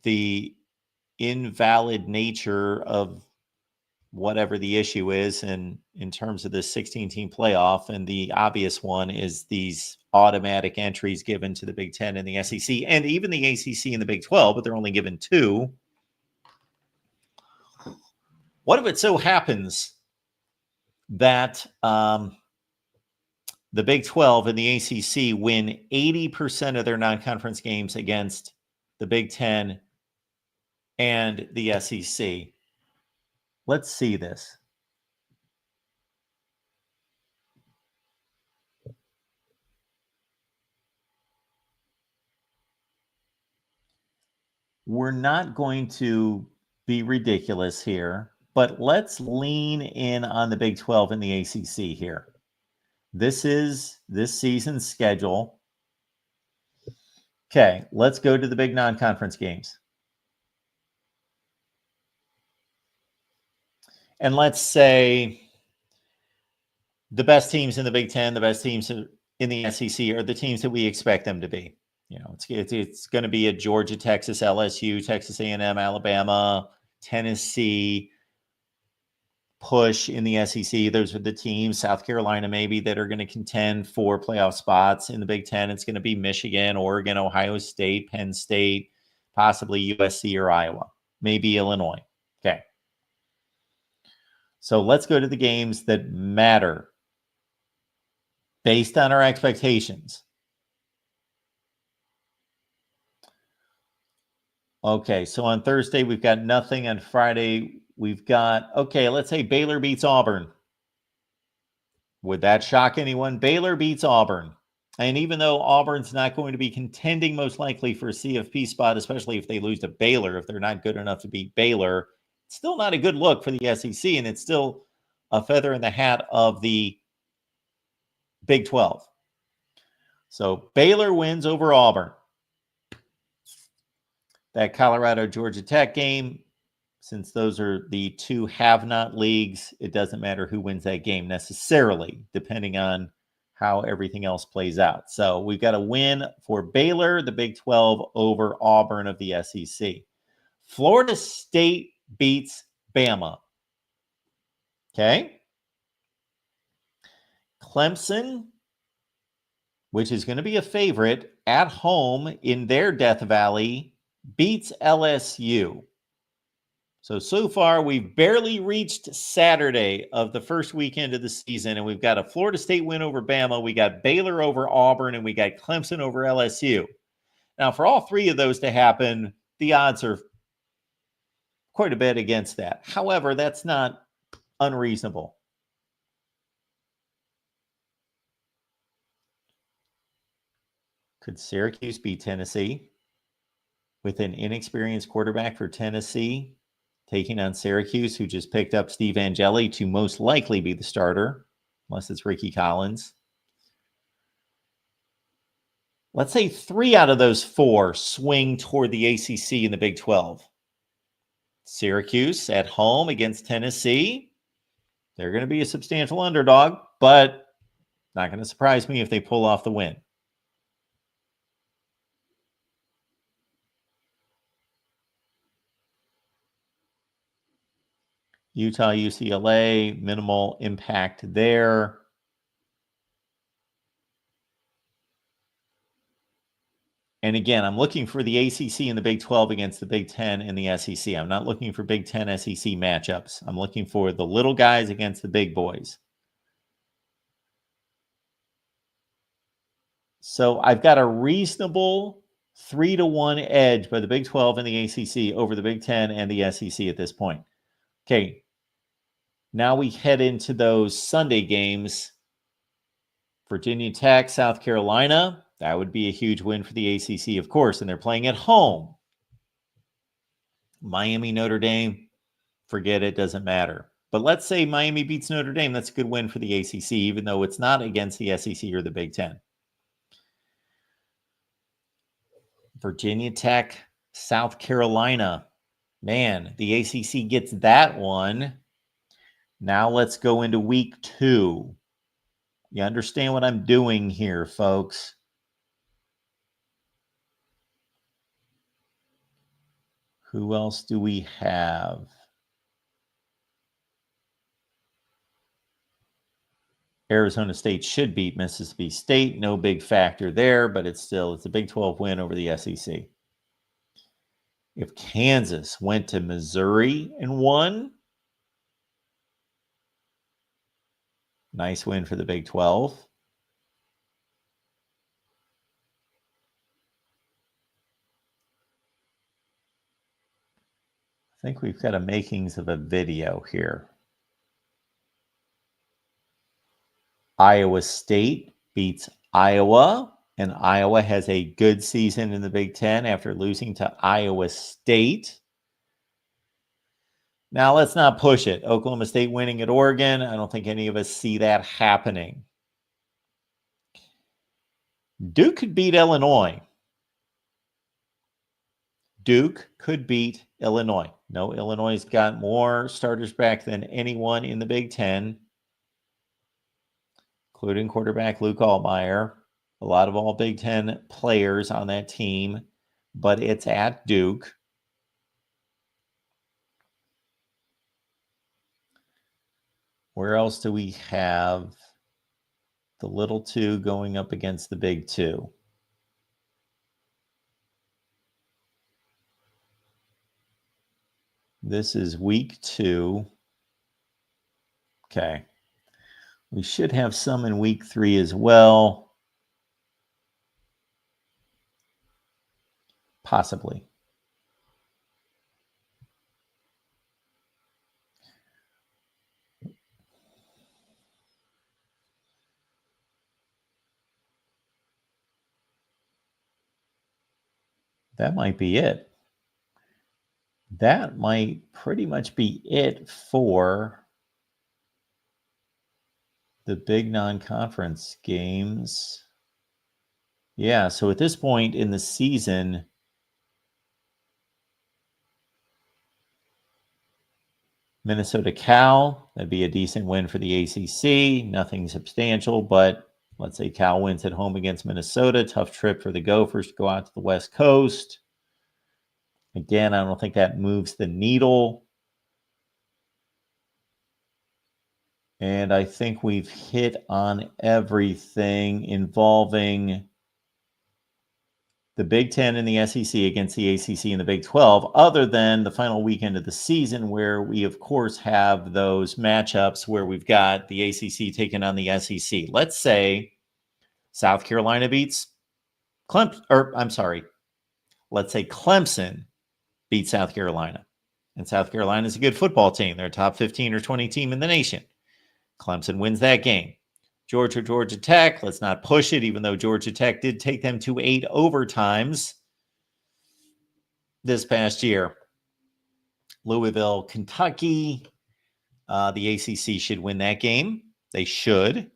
the invalid nature of whatever the issue is in terms of this 16-team playoff. And the obvious one is these automatic entries given to the Big Ten and the SEC and even the ACC and the Big 12, but they're only given 2. What if it so happens that the Big 12 and the ACC win 80% of their non-conference games against the Big 10 and the SEC? Let's see this. We're not going to be ridiculous here, but let's lean in on the Big 12 and the ACC here. This is this season's schedule. Okay, let's go to the big non-conference games. And let's say the best teams in the Big Ten, the best teams in the SEC are the teams that we expect them to be. You know, it's going to be a Georgia, Texas, LSU, Texas A&M, Alabama, Tennessee push in the SEC. Those are the teams, South Carolina maybe, that are going to contend for playoff spots. In the Big Ten, it's going to be Michigan, Oregon, Ohio State, Penn State, possibly USC or Iowa, maybe Illinois. Okay. So let's go to the games that matter based on our expectations. Okay, so on Thursday, we've got nothing. On Friday, we've got, okay, let's say Baylor beats Auburn. Would that shock anyone? Baylor beats Auburn. And even though Auburn's not going to be contending most likely for a CFP spot, especially if they lose to Baylor, if they're not good enough to beat Baylor, it's still not a good look for the SEC, and it's still a feather in the hat of the Big 12. So Baylor wins over Auburn. That Colorado-Georgia Tech game, since those are the 2 have-not leagues, it doesn't matter who wins that game necessarily, depending on how everything else plays out. So we've got a win for Baylor, the Big 12, over Auburn of the SEC. Florida State beats Bama. Okay. Clemson, which is going to be a favorite at home in their Death Valley, beats LSU. So far, we've barely reached Saturday of the first weekend of the season, and we've got a Florida State win over Bama, we got Baylor over Auburn, and we got Clemson over LSU. Now, for all 3 of those to happen, the odds are quite a bit against that. However, that's not unreasonable. Could Syracuse beat Tennessee with an inexperienced quarterback for Tennessee taking on Syracuse, who just picked up Steve Angeli to most likely be the starter, unless it's Ricky Collins? Let's say 3 out of those 4 swing toward the ACC and the Big 12. Syracuse at home against Tennessee. They're going to be a substantial underdog, but not going to surprise me if they pull off the win. Utah, UCLA, minimal impact there. And again, I'm looking for the ACC and the Big 12 against the Big 10 and the SEC. I'm not looking for Big 10 SEC matchups. I'm looking for the little guys against the big boys. So I've got a reasonable 3-1 edge by the Big 12 and the ACC over the Big 10 and the SEC at this point. Okay, now we head into those Sunday games Virginia Tech, South Carolina. That would be a huge win for the ACC, of course, and they're playing at home. Miami, Notre Dame, forget it, doesn't matter. But let's say Miami beats Notre Dame. That's a good win for the ACC, even though it's not against the SEC or the Big Ten. Virginia Tech, South Carolina. Man, the ACC gets that one. Now let's go into week 2. You understand what I'm doing here, folks? Who else do we have? Arizona State should beat Mississippi State. No big factor there, but it's a Big 12 win over the SEC. If Kansas went to Missouri and won, nice win for the Big 12. I think we've got a makings of a video here. Iowa State beats Iowa, and Iowa has a good season in the Big Ten after losing to Iowa State. Now, let's not push it. Oklahoma State winning at Oregon. I don't think any of us see that happening. Duke could beat Illinois. Duke could beat Illinois. No, Illinois has got more starters back than anyone in the Big Ten, including quarterback Luke Altmaier. A lot of all Big Ten players on that team, but it's at Duke. Where else do we have the little 2 going up against the big 2? This is week 2. Okay. We should have some in week 3 as well. Possibly. That might be it. That might pretty much be it for the big non-conference games. Yeah, so at this point in the season, Minnesota Cal, that'd be a decent win for the ACC. Nothing substantial, but let's say Cal wins at home against Minnesota. Tough trip for the Gophers to go out to the West Coast. Again, I don't think that moves the needle. And I think we've hit on everything involving the Big Ten and the SEC against the ACC and the Big 12, other than the final weekend of the season, where we, of course, have those matchups where we've got the ACC taking on the SEC. Let's say South Carolina beats let's say Clemson beats South Carolina. And South Carolina is a good football team. They're a top 15 or 20 team in the nation. Clemson wins that game. Georgia Tech, let's not push it, even though Georgia Tech did take them to 8 overtimes this past year. Louisville, Kentucky, the ACC should win that game. They should.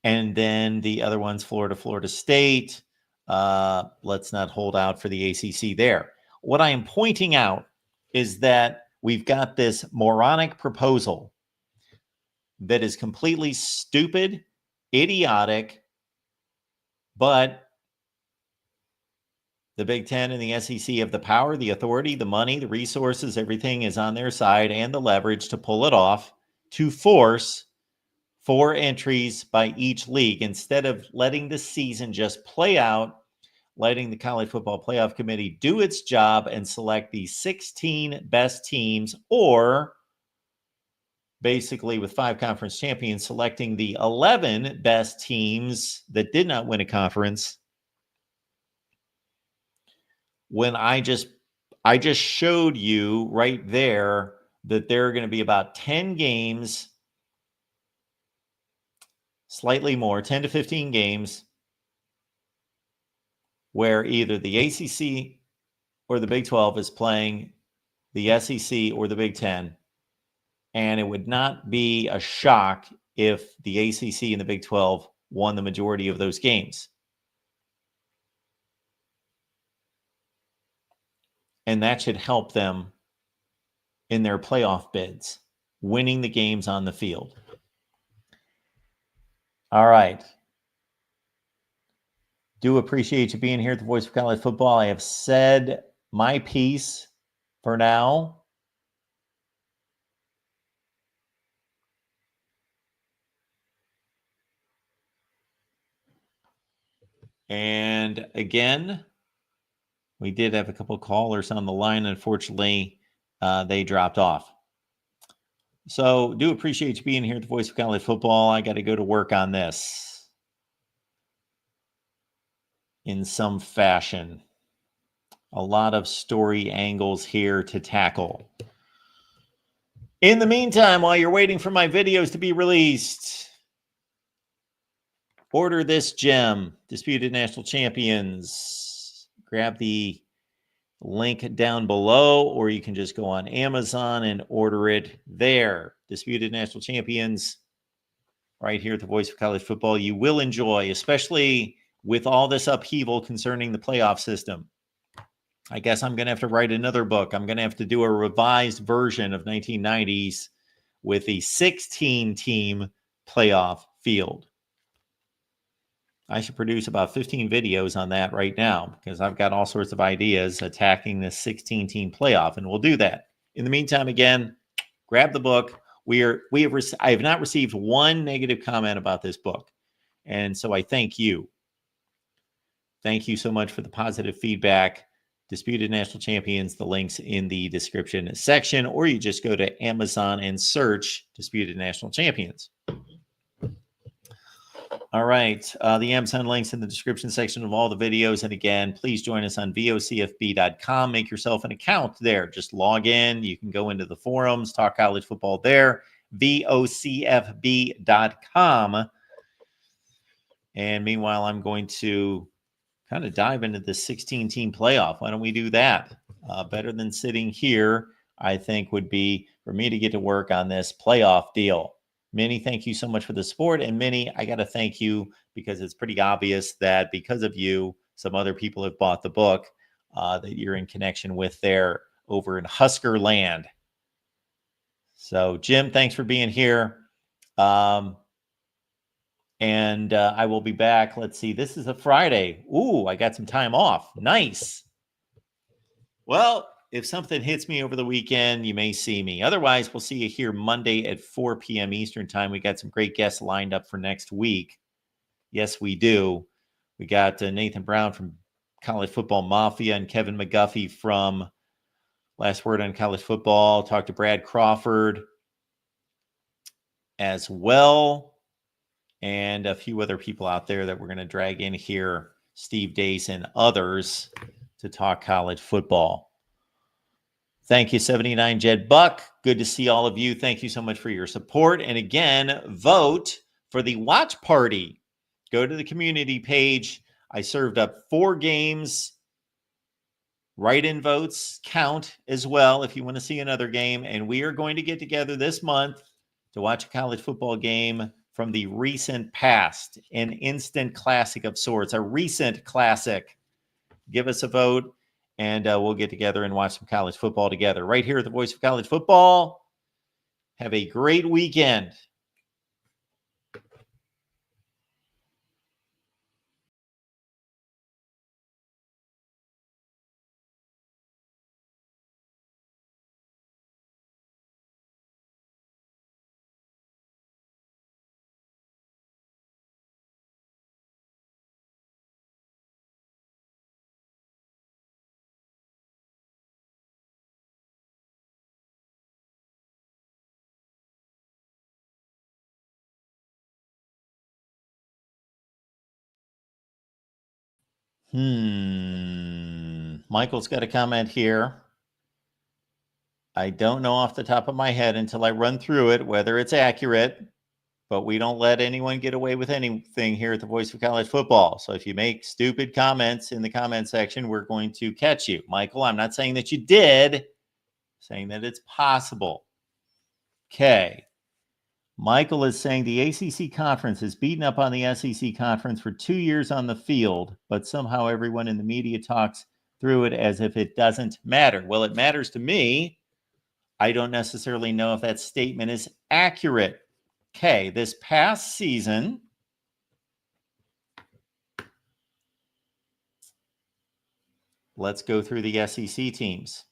And then the other ones, Florida State. Let's not hold out for the ACC there. What I am pointing out is that we've got this moronic proposal that is completely stupid, idiotic, but the Big Ten and the SEC have the power, the authority, the money, the resources, everything is on their side, and the leverage to pull it off, to force 4 entries by each league instead of letting the season just play out, letting the College Football Playoff Committee do its job and select the 16 best teams, or basically with 5 conference champions selecting the 11 best teams that did not win a conference. When I just showed you right there that there are going to be about 10 games slightly more, 10 to 15 games, where either the ACC or the Big 12 is playing the SEC or the Big 10. And it would not be a shock if the ACC and the Big 12 won the majority of those games. And that should help them in their playoff bids, winning the games on the field. All right. Do appreciate you being here at the Voice of College Football. I have said my piece for now. And again, we did have a couple callers on the line. Unfortunately, they dropped off. So do appreciate you being here at the Voice of College Football. I got to go to work on this in some fashion. A lot of story angles here to tackle. In the meantime, while you're waiting for my videos to be released, order this gem, Disputed National Champions. Grab the link down below, or you can just go on Amazon and order it there. Disputed National Champions, right here at the Voice of College Football. You will enjoy, especially with all this upheaval concerning the playoff system. I guess I'm going to have to write another book. I'm going to have to do a revised version of 1990s with a 16-team playoff field. I should produce about 15 videos on that right now because I've got all sorts of ideas attacking this 16-team playoff, and we'll do that. In the meantime, again, grab the book. I have not received one negative comment about this book, and so I thank you. Thank you so much for the positive feedback. Disputed National Champions, the link's in the description section, or you just go to Amazon and search Disputed National Champions. All right. The Amazon link's in the description section of all the videos. And again, please join us on vocfb.com. Make yourself an account there. Just log in. You can go into the forums, talk college football there, vocfb.com. And meanwhile, I'm going to kind of dive into the 16-team playoff. Why don't we do that? Better than sitting here, I think, would be for me to get to work on this playoff deal. Minnie, thank you so much for the support. And Minnie, I got to thank you because it's pretty obvious that because of you, some other people have bought the book that you're in connection with there over in Husker Land. So, Jim, thanks for being here. And I will be back. Let's see. This is a Friday. Ooh, I got some time off. Nice. Well, if something hits me over the weekend, you may see me. Otherwise, we'll see you here Monday at 4 p.m. Eastern time. We got some great guests lined up for next week. Yes, we do. We got Nathan Brown from College Football Mafia and Kevin McGuffey from Last Word on College Football. Talk to Brad Crawford as well. And a few other people out there that we're going to drag in here, Steve Dace and others, to talk college football. Thank you, 79 Jed Buck. Good to see all of you. Thank you so much for your support. And again, vote for the watch party. Go to the community page. I served up 4 games. Write-in votes count as well if you want to see another game. And we are going to get together this month to watch a college football game from the recent past, an instant classic of sorts, a recent classic. Give us a vote, and we'll get together and watch some college football together right here at the Voice of College Football. Have a great weekend. Michael's got a comment here. I don't know off the top of my head until I run through it whether it's accurate. but we don't let anyone get away with anything here at the Voice of College Football. So if you make stupid comments in the comment section, we're going to catch you. Michael, I'm not saying that you did, I'm saying that it's possible. Okay. Michael is saying the ACC conference has beaten up on the SEC conference for 2 years on the field, but somehow everyone in the media talks through it as if it doesn't matter. Well, it matters to me. I don't necessarily know if that statement is accurate. Okay, this past season, let's go through the SEC teams.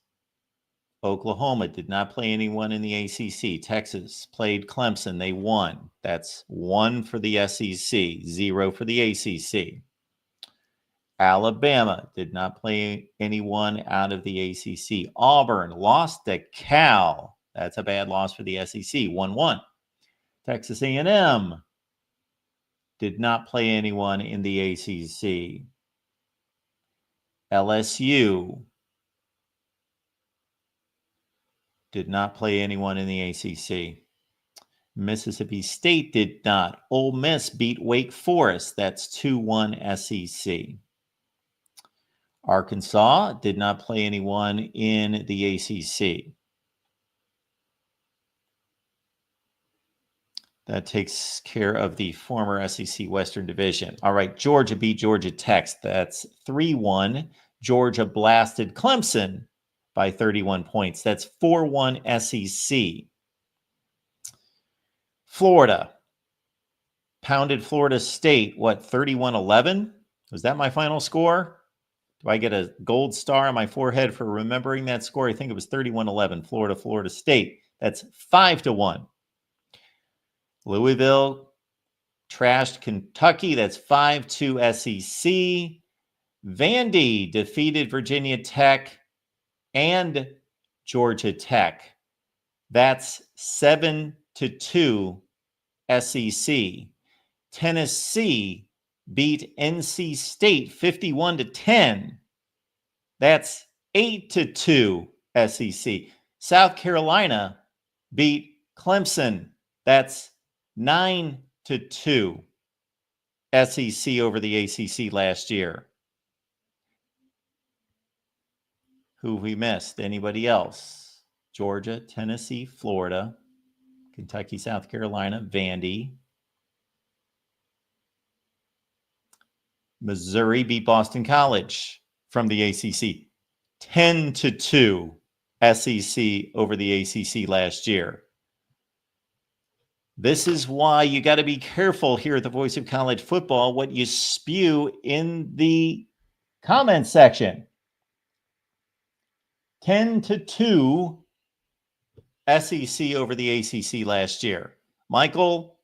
Oklahoma did not play anyone in the ACC. Texas played Clemson. They won. That's 1 for the SEC, 0 for the ACC. Alabama did not play anyone out of the ACC. Auburn lost to Cal. That's a bad loss for the SEC, 1-1. Texas A&M did not play anyone in the ACC. LSU did not play anyone in the ACC. Mississippi State did not. Ole Miss beat Wake Forest. That's 2-1 SEC. Arkansas did not play anyone in the ACC. That takes care of the former SEC Western Division. All right, Georgia beat Georgia Tech. That's 3-1. Georgia blasted Clemson by 31 points. That's 4-1 SEC. Florida pounded Florida State, 31-11? Was that my final score? Do I get a gold star on my forehead for remembering that score? I think it was 31-11, Florida State. That's 5-1. Louisville trashed Kentucky. That's 5-2 SEC. Vandy defeated Virginia Tech and Georgia Tech. That's 7-2 SEC. Tennessee beat NC State 51-10. That's 8-2 SEC. South Carolina beat Clemson. That's 9-2 SEC over the ACC last year. Who we missed? Anybody else? Georgia, Tennessee, Florida, Kentucky, South Carolina, Vandy. Missouri beat Boston College from the ACC. 10-2 SEC over the ACC last year. This is why you got to be careful here at the Voice of College Football what you spew in the comment section. 10-2 SEC over the ACC last year. Michael,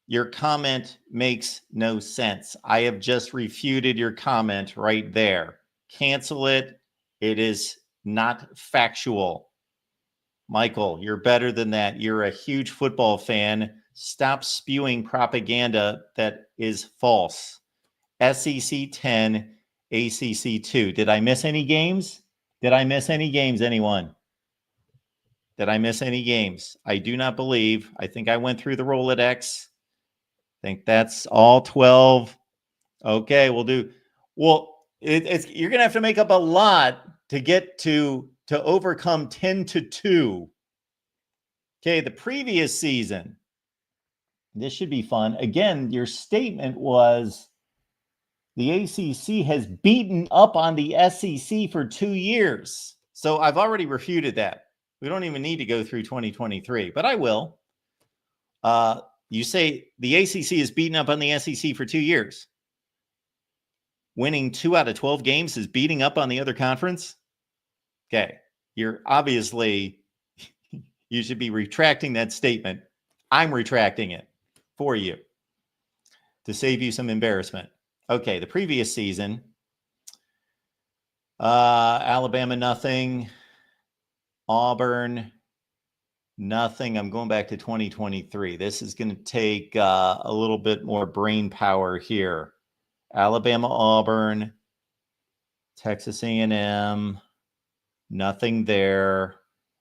your comment makes no sense. I have just refuted your comment right there. Cancel it. It is not factual. Michael, you're better than that. You're a huge football fan. Stop spewing propaganda that is false. SEC 10, ACC 2. Did I miss any games? Did I miss any games, anyone? Did I miss any games? I do not believe. I think I went through the Rolodex. I think that's all 12. Okay, we'll do. Well, you're going to have to make up a lot to get to overcome 10-2. Okay, the previous season. This should be fun. Again, your statement was the ACC has beaten up on the SEC for 2 years. So I've already refuted that. We don't even need to go through 2023, but I will. You say the ACC has beaten up on the SEC for 2 years. Winning 2 out of 12 games is beating up on the other conference? Okay, you're obviously, you should be retracting that statement. I'm retracting it for you to save you some embarrassment. Okay, the previous season, Alabama, nothing. Auburn, nothing. I'm going back to 2023. This is going to take a little bit more brain power here. Alabama, Auburn, Texas A&M, nothing there.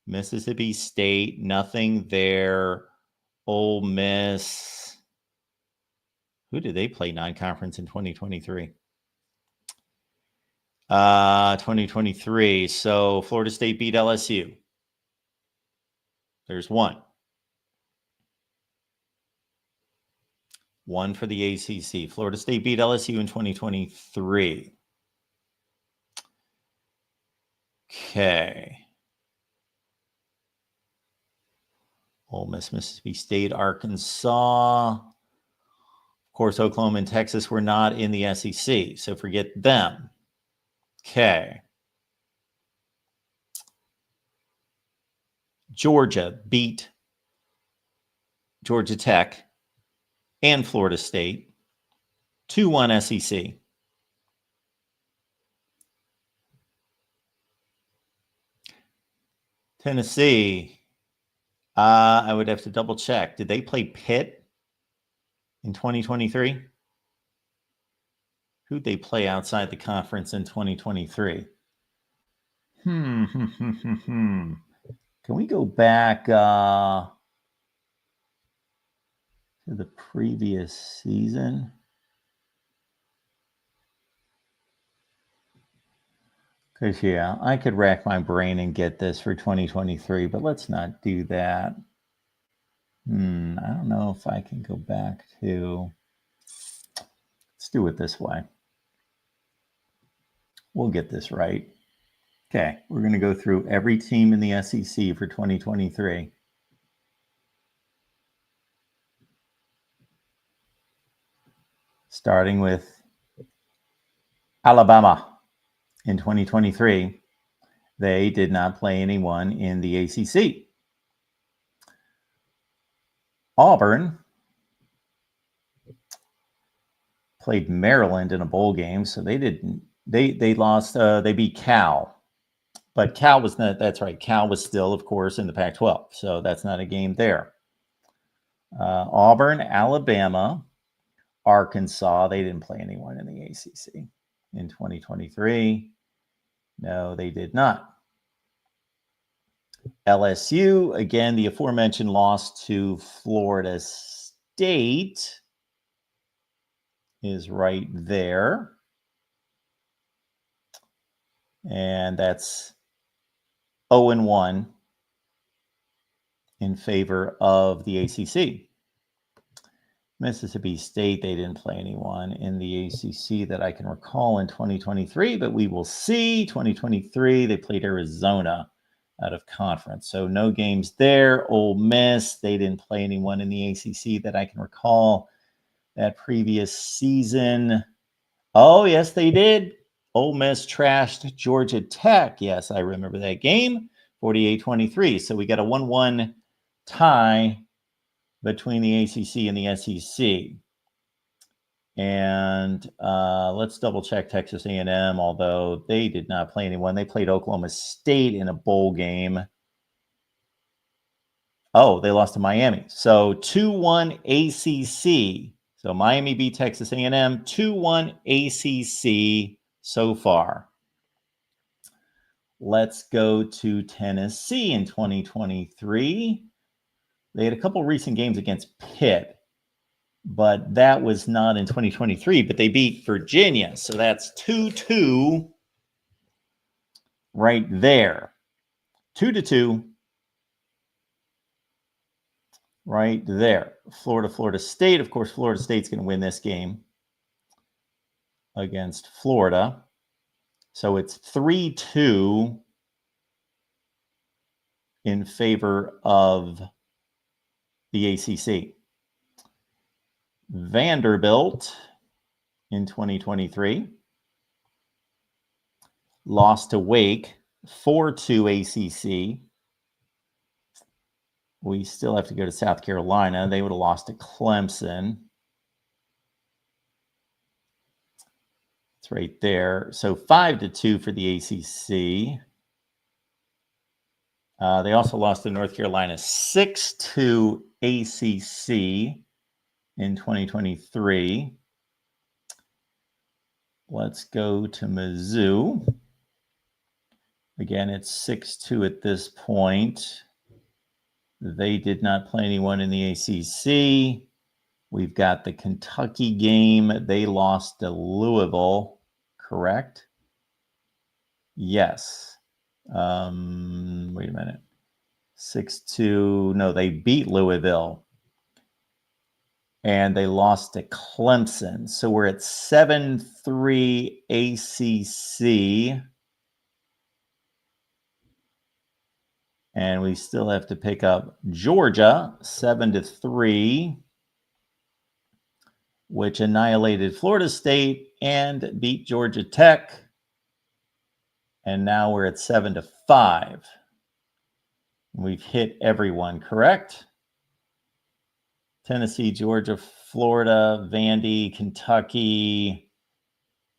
Mississippi State, nothing there. Ole Miss, Who did they play non-conference in 2023? 2023. So Florida State beat LSU. There's one. One for the ACC. Florida State beat LSU in 2023. Okay. Ole Miss, Mississippi State, Arkansas. Of course, Oklahoma and Texas were not in the SEC, so forget them. Okay. Georgia beat Georgia Tech and Florida State. 2-1 SEC. Tennessee. I would have to double check. Did they play Pitt in 2023? Who'd they play outside the conference in 2023? Can we go back to the previous season? Because, yeah, I could rack my brain and get this for 2023, but let's not do that. I don't know if I can go back to... Let's do it this way. We'll get this right. Okay, we're going to go through every team in the SEC for 2023. Starting with Alabama. In 2023, they did not play anyone in the ACC. Auburn played Maryland in a bowl game, so they didn't. They lost. They beat Cal, but Cal was not. That's right. Cal was still, of course, in the Pac-12, so that's not a game there. Auburn, Alabama, Arkansas. They didn't play anyone in the ACC in 2023. No, they did not. LSU, again, the aforementioned loss to Florida State is right there. And that's 0-1 in favor of the ACC. Mississippi State, they didn't play anyone in the ACC that I can recall in 2023, but we will see. 2023, they played Arizona out of conference. So no games there. Ole Miss, they didn't play anyone in the ACC that I can recall that previous season. Oh, yes, they did. Ole Miss trashed Georgia Tech. Yes, I remember that game, 48-23. So we got a 1-1 tie between the ACC and the SEC. And let's double check Texas A&M, although they did not play anyone. They played Oklahoma State in a bowl game. Oh, they lost to Miami. So 2-1 ACC. So Miami beat Texas A&M, 2-1 ACC so far. Let's go to Tennessee in 2023. They had a couple recent games against Pitt, but that was not in 2023, but they beat Virginia. So that's 2-2 right there. 2-2 right there. Florida State. Of course, Florida State's going to win this game against Florida. So it's 3-2 in favor of the ACC. Vanderbilt in 2023 lost to Wake, 4-2 ACC. We still have to go to South Carolina. They would have lost to Clemson. It's right there. So 5-2 for the ACC. They also lost to North Carolina, 6-2 ACC in 2023. Let's go to Mizzou. Again, it's 6-2 at this point. They did not play anyone in the ACC. We've got the Kentucky game. They lost to Louisville, correct? Yes. Wait a minute. 6-2. No, they beat Louisville. And they lost to Clemson. So we're at 7-3 ACC. And we still have to pick up Georgia, 7-3, which annihilated Florida State and beat Georgia Tech. And now we're at 7-5. We've hit everyone, correct? Tennessee, Georgia, Florida, Vandy, Kentucky,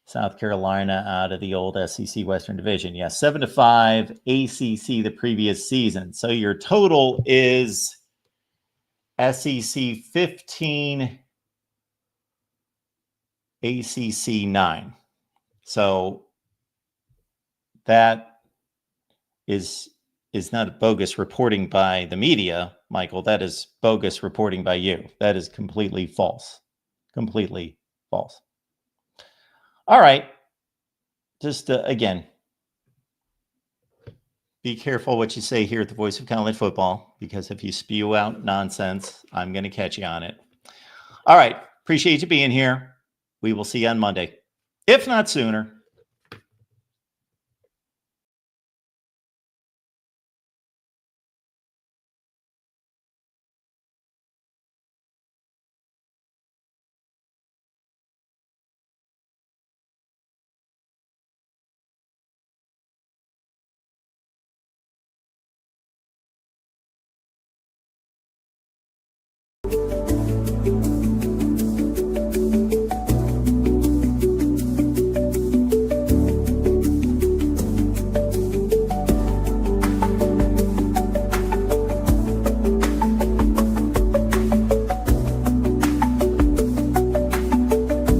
South Carolina out of the old SEC Western Division. Yes, 7-5 ACC the previous season. So your total is SEC 15, ACC 9. So that is not bogus reporting by the media, Michael. That is bogus reporting by you. That is completely false. Completely false. All right. Just again, be careful what you say here at the Voice of College Football, because if you spew out nonsense, I'm going to catch you on it. All right. Appreciate you being here. We will see you on Monday, if not sooner.